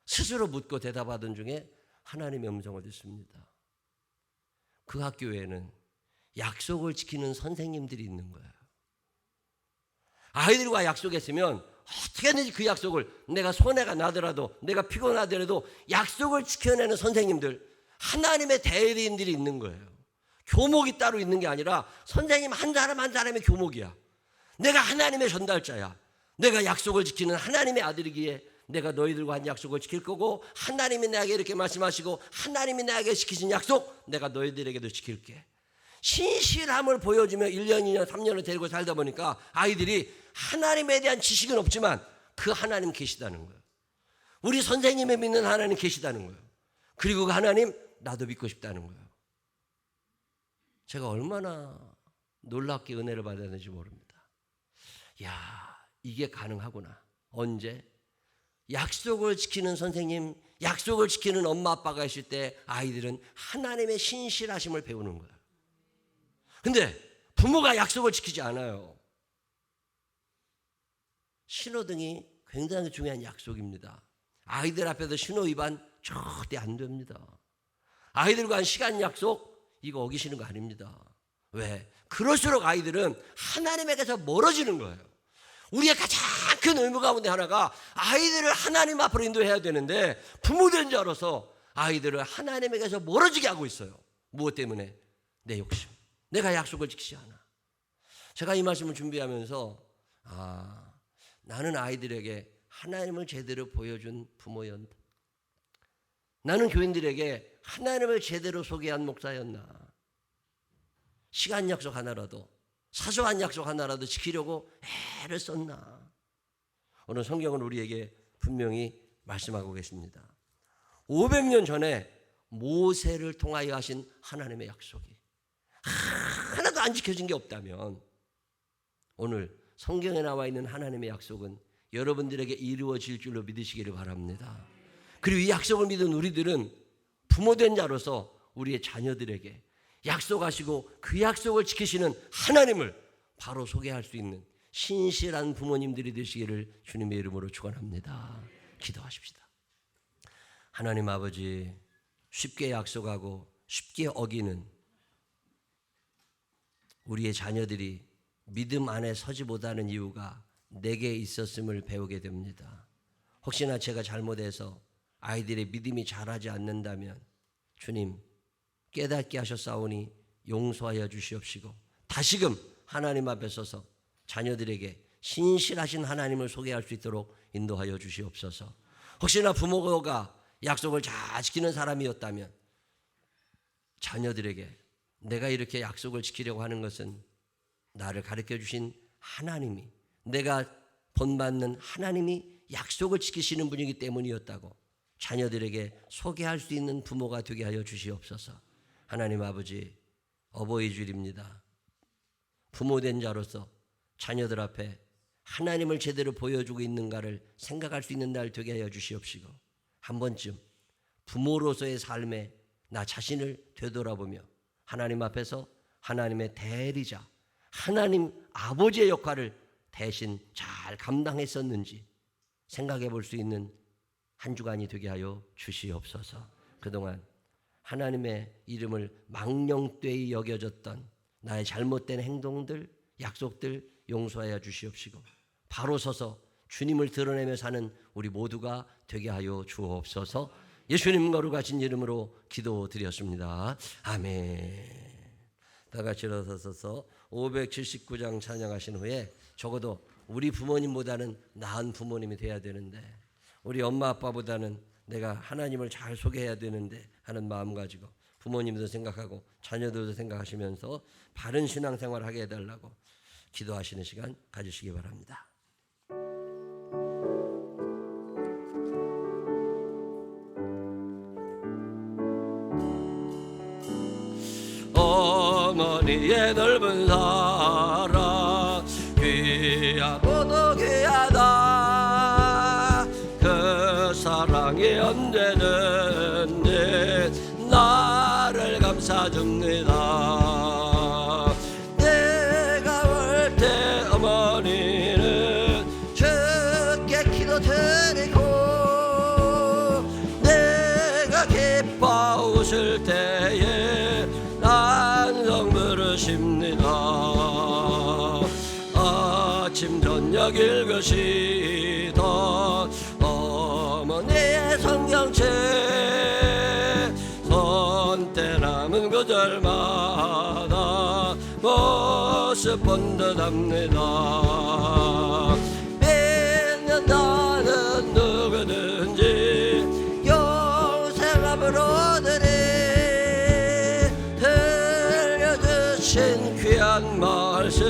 스스로 묻고 대답하던 중에 하나님의 음성을 듣습니다. 그 학교에는 약속을 지키는 선생님들이 있는 거예요. 아이들과 약속했으면 어떻게든지 그 약속을 내가 손해가 나더라도 내가 피곤하더라도 약속을 지켜내는 선생님들, 하나님의 대리인들이 있는 거예요. 교목이 따로 있는 게 아니라 선생님 한 사람 한 사람의 교목이야. 내가 하나님의 전달자야. 내가 약속을 지키는 하나님의 아들이기에 내가 너희들과 한 약속을 지킬 거고 하나님이 나에게 이렇게 말씀하시고 하나님이 나에게 지키신 약속 내가 너희들에게도 지킬게. 신실함을 보여주며 1년, 2년, 3년을 데리고 살다 보니까 아이들이 하나님에 대한 지식은 없지만 그 하나님 계시다는 거예요. 우리 선생님이 믿는 하나님 계시다는 거예요. 그리고 그 하나님 나도 믿고 싶다는 거예요. 제가 얼마나 놀랍게 은혜를 받았는지 모릅니다. 야, 이게 가능하구나. 언제? 약속을 지키는 선생님, 약속을 지키는 엄마 아빠가 있을 때 아이들은 하나님의 신실하심을 배우는 거예요. 근데 부모가 약속을 지키지 않아요. 신호등이 굉장히 중요한 약속입니다. 아이들 앞에서 신호 위반 절대 안 됩니다. 아이들과 한 시간 약속 이거 어기시는 거 아닙니다. 왜? 그럴수록 아이들은 하나님에게서 멀어지는 거예요. 우리의 가장 큰 의무 가운데 하나가 아이들을 하나님 앞으로 인도해야 되는데 부모된 자로서 아이들을 하나님에게서 멀어지게 하고 있어요. 무엇 때문에? 내 욕심. 내가 약속을 지키지 않아. 제가 이 말씀을 준비하면서 나는 아이들에게 하나님을 제대로 보여준 부모였나? 나는 교인들에게 하나님을 제대로 소개한 목사였나? 시간 약속 하나라도, 사소한 약속 하나라도 지키려고 애를 썼나? 오늘 성경은 우리에게 분명히 말씀하고 계십니다. 500년 전에 모세를 통하여 하신 하나님의 약속이 하나도 안 지켜진 게 없다면 오늘 성경에 나와 있는 하나님의 약속은 여러분들에게 이루어질 줄로 믿으시기를 바랍니다. 그리고 이 약속을 믿은 우리들은 부모된 자로서 우리의 자녀들에게 약속하시고 그 약속을 지키시는 하나님을 바로 소개할 수 있는 신실한 부모님들이 되시기를 주님의 이름으로 축원합니다. 기도하십시다. 하나님 아버지, 쉽게 약속하고 쉽게 어기는 우리의 자녀들이 믿음 안에 서지 못하는 이유가 내게 있었음을 배우게 됩니다. 혹시나 제가 잘못해서 아이들의 믿음이 자라지 않는다면 주님 깨닫게 하셨사오니 용서하여 주시옵시고 다시금 하나님 앞에 서서 자녀들에게 신실하신 하나님을 소개할 수 있도록 인도하여 주시옵소서. 혹시나 부모가 약속을 잘 지키는 사람이었다면 자녀들에게 내가 이렇게 약속을 지키려고 하는 것은 나를 가르쳐 주신 하나님이, 내가 본받는 하나님이 약속을 지키시는 분이기 때문이었다고 자녀들에게 소개할 수 있는 부모가 되게 하여 주시옵소서. 하나님 아버지, 어버이 주일입니다. 부모된 자로서 자녀들 앞에 하나님을 제대로 보여주고 있는가를 생각할 수 있는 날 되게 하여 주시옵시고 한 번쯤 부모로서의 삶에 나 자신을 되돌아보며 하나님 앞에서 하나님의 대리자, 하나님 아버지의 역할을 대신 잘 감당했었는지 생각해 볼 수 있는 한 주간이 되게 하여 주시옵소서. 그동안 하나님의 이름을 망령되이 여겨졌던 나의 잘못된 행동들, 약속들 용서하여 주시옵시고 바로 서서 주님을 드러내며 사는 우리 모두가 되게 하여 주옵소서. 예수님 거룩하신 이름으로 기도드렸습니다. 아멘. 다 같이 일어서서 579장 찬양하신 후에 적어도 우리 부모님보다는 나은 부모님이 돼야 되는데 우리 엄마 아빠보다는 내가 하나님을 잘 소개해야 되는데 하는 마음 가지고 부모님도 생각하고 자녀들도 생각하시면서 바른 신앙생활을 하게 해달라고 기도하시는 시간 가지시기 바랍니다. 어머니의 넓은 사랑 귀하고도 귀하다. 그 사랑이 언제든지 나를 감싸줍니다. 내가 올 때 어머니는 주께 기도드리고 내가 기뻐 웃을 때에 난성 부르십니다. 아침 저녁 읽으시던 어머니의 성경책 손때 남은 구절마다 모습 본 듯합니다. 믿는 나는 누구든지 영생 앞으로들이 들려주신 귀한 말씀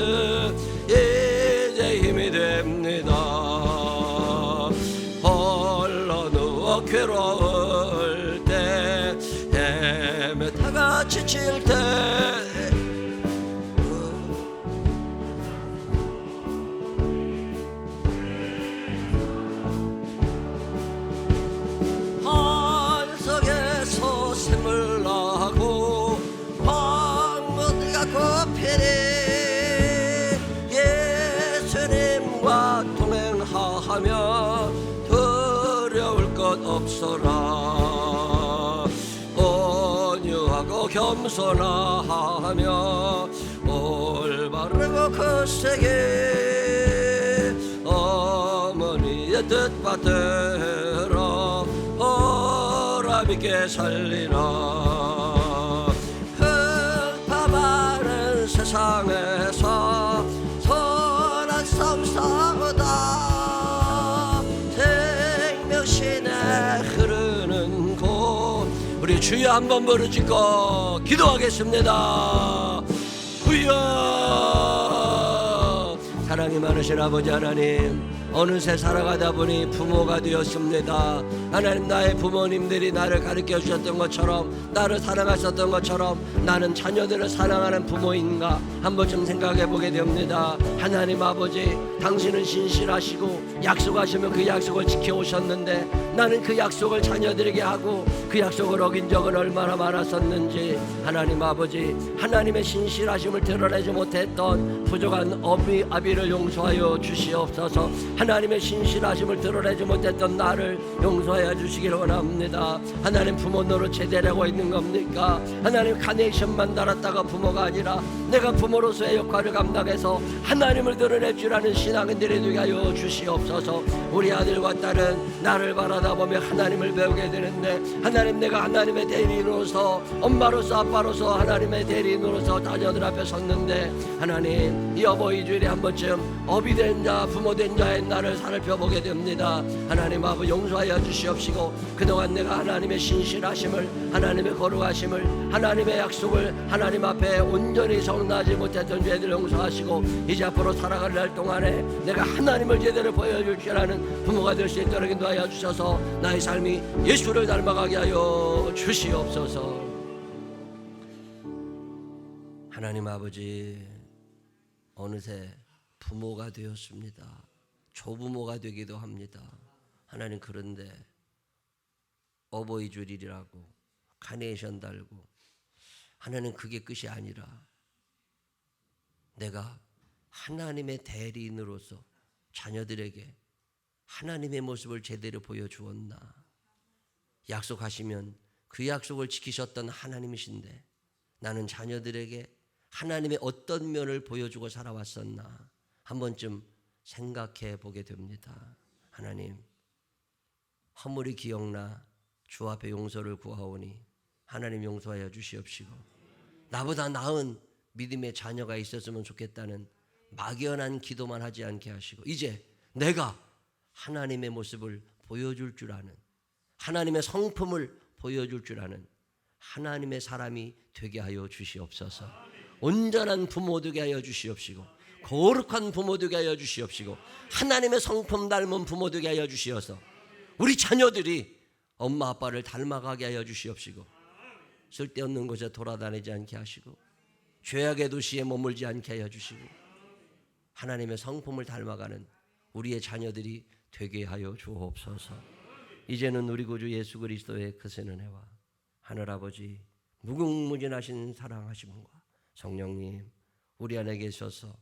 이제 힘이 됩니다. 홀로 누워 괴로울 때 헤매다가 지칠 때 한석에서 샘을 나고 황무지가 꽃피니 예수님과 동행하며 두려울 것 없어라. 온유하고 겸손하며 올바르고 거세게 어머니의 뜻 받들어 보람있게 살리라. 흙파 많은 세상에서 선한 싸움 싸우다 생명신에 흐르는 곳 우리 주여 한번 부르짖고 기도하겠습니다. 주여. 사랑이 많으신 아버지 하나님, 어느새 살아가다 보니 부모가 되었습니다. 하나님, 나의 부모님들이 나를 가르쳐 주셨던 것처럼, 나를 사랑하셨던 것처럼 나는 자녀들을 사랑하는 부모인가 한번 좀 생각해 보게 됩니다. 하나님 아버지, 당신은 신실하시고 약속하시면 그 약속을 지켜오셨는데 나는 그 약속을 자녀들에게 하고 그 약속을 어긴 적은 얼마나 많았었는지 하나님 아버지, 하나님의 신실하심을 드러내지 못했던 부족한 어미 아비를 용서하여 주시옵소서. 하나님의 신실하심을 드러내지 못했던 나를 용서하여 주시기를 원합니다. 하나님, 부모 노릇에 되려고 있는 겁니까? 하나님, 카네이션만 달았다가 부모가 아니라 내가 부모로서의 역할을 감당해서 하나님을 드러낼 줄 아는 신앙인들이 되게 하여 주시옵소서. 우리 아들과 딸은 나를 바라다보며 하나님을 배우게 되는데, 하나님, 내가 하나님의 대리인으로서, 엄마로서 아빠로서 하나님의 대리인으로서 자녀들 앞에 섰는데, 하나님, 이 어버이 주일에 한 번쯤 어비 된 자, 부모 된 자의 나를 살펴보게 됩니다. 하나님 아버지, 용서하여 주시옵시고, 그동안 내가 하나님의 신실하심을, 하나님의 거룩하심을, 하나님의 약속을 하나님 앞에 온전히 성취하지 못했던 죄들 용서하시고, 이제 앞으로 살아갈 날 동안에 내가 하나님을 제대로 보여줄 줄 아는 부모가 될 수 있도록 인도하여 주셔서 나의 삶이 예수를 닮아가게 하여 주시옵소서. 하나님 아버지, 어느새 부모가 되었습니다. 조부모가 되기도 합니다. 하나님, 그런데 어버이 주일이라고 카네이션 달고, 하나님, 그게 끝이 아니라 내가 하나님의 대리인으로서 자녀들에게 하나님의 모습을 제대로 보여주었나? 약속하시면 그 약속을 지키셨던 하나님이신데 나는 자녀들에게 하나님의 어떤 면을 보여주고 살아왔었나? 한 번쯤 생각해 보게 됩니다. 하나님, 허물이 기억나 주 앞에 용서를 구하오니 하나님 용서하여 주시옵시고, 나보다 나은 믿음의 자녀가 있었으면 좋겠다는 막연한 기도만 하지 않게 하시고, 이제 내가 하나님의 모습을 보여줄 줄 아는, 하나님의 성품을 보여줄 줄 아는 하나님의 사람이 되게 하여 주시옵소서. 온전한 부모 되게 하여 주시옵시고, 거룩한 부모 되게 하여 주시옵시고, 하나님의 성품 닮은 부모 되게 하여 주시어서 우리 자녀들이 엄마 아빠를 닮아가게 하여 주시옵시고, 쓸데없는 곳에 돌아다니지 않게 하시고, 죄악의 도시에 머물지 않게 하여 주시고, 하나님의 성품을 닮아가는 우리의 자녀들이 되게 하여 주옵소서. 이제는 우리 구주 예수 그리스도의 크신 은혜와 하늘아버지 무궁무진하신 사랑하심과 성령님, 우리 안에 계셔서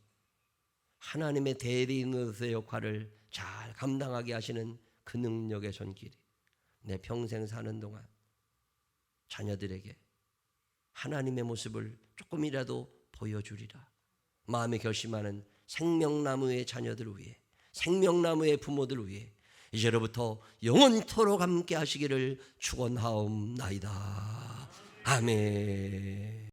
하나님의 대리인으로서의 역할을 잘 감당하게 하시는 그 능력의 손길이 내 평생 사는 동안 자녀들에게 하나님의 모습을 조금이라도 보여주리라 마음에 결심하는 생명나무의 자녀들을 위해, 생명나무의 부모들을 위해 이제로부터 영원토록 함께 하시기를 축원하옵나이다. 아멘.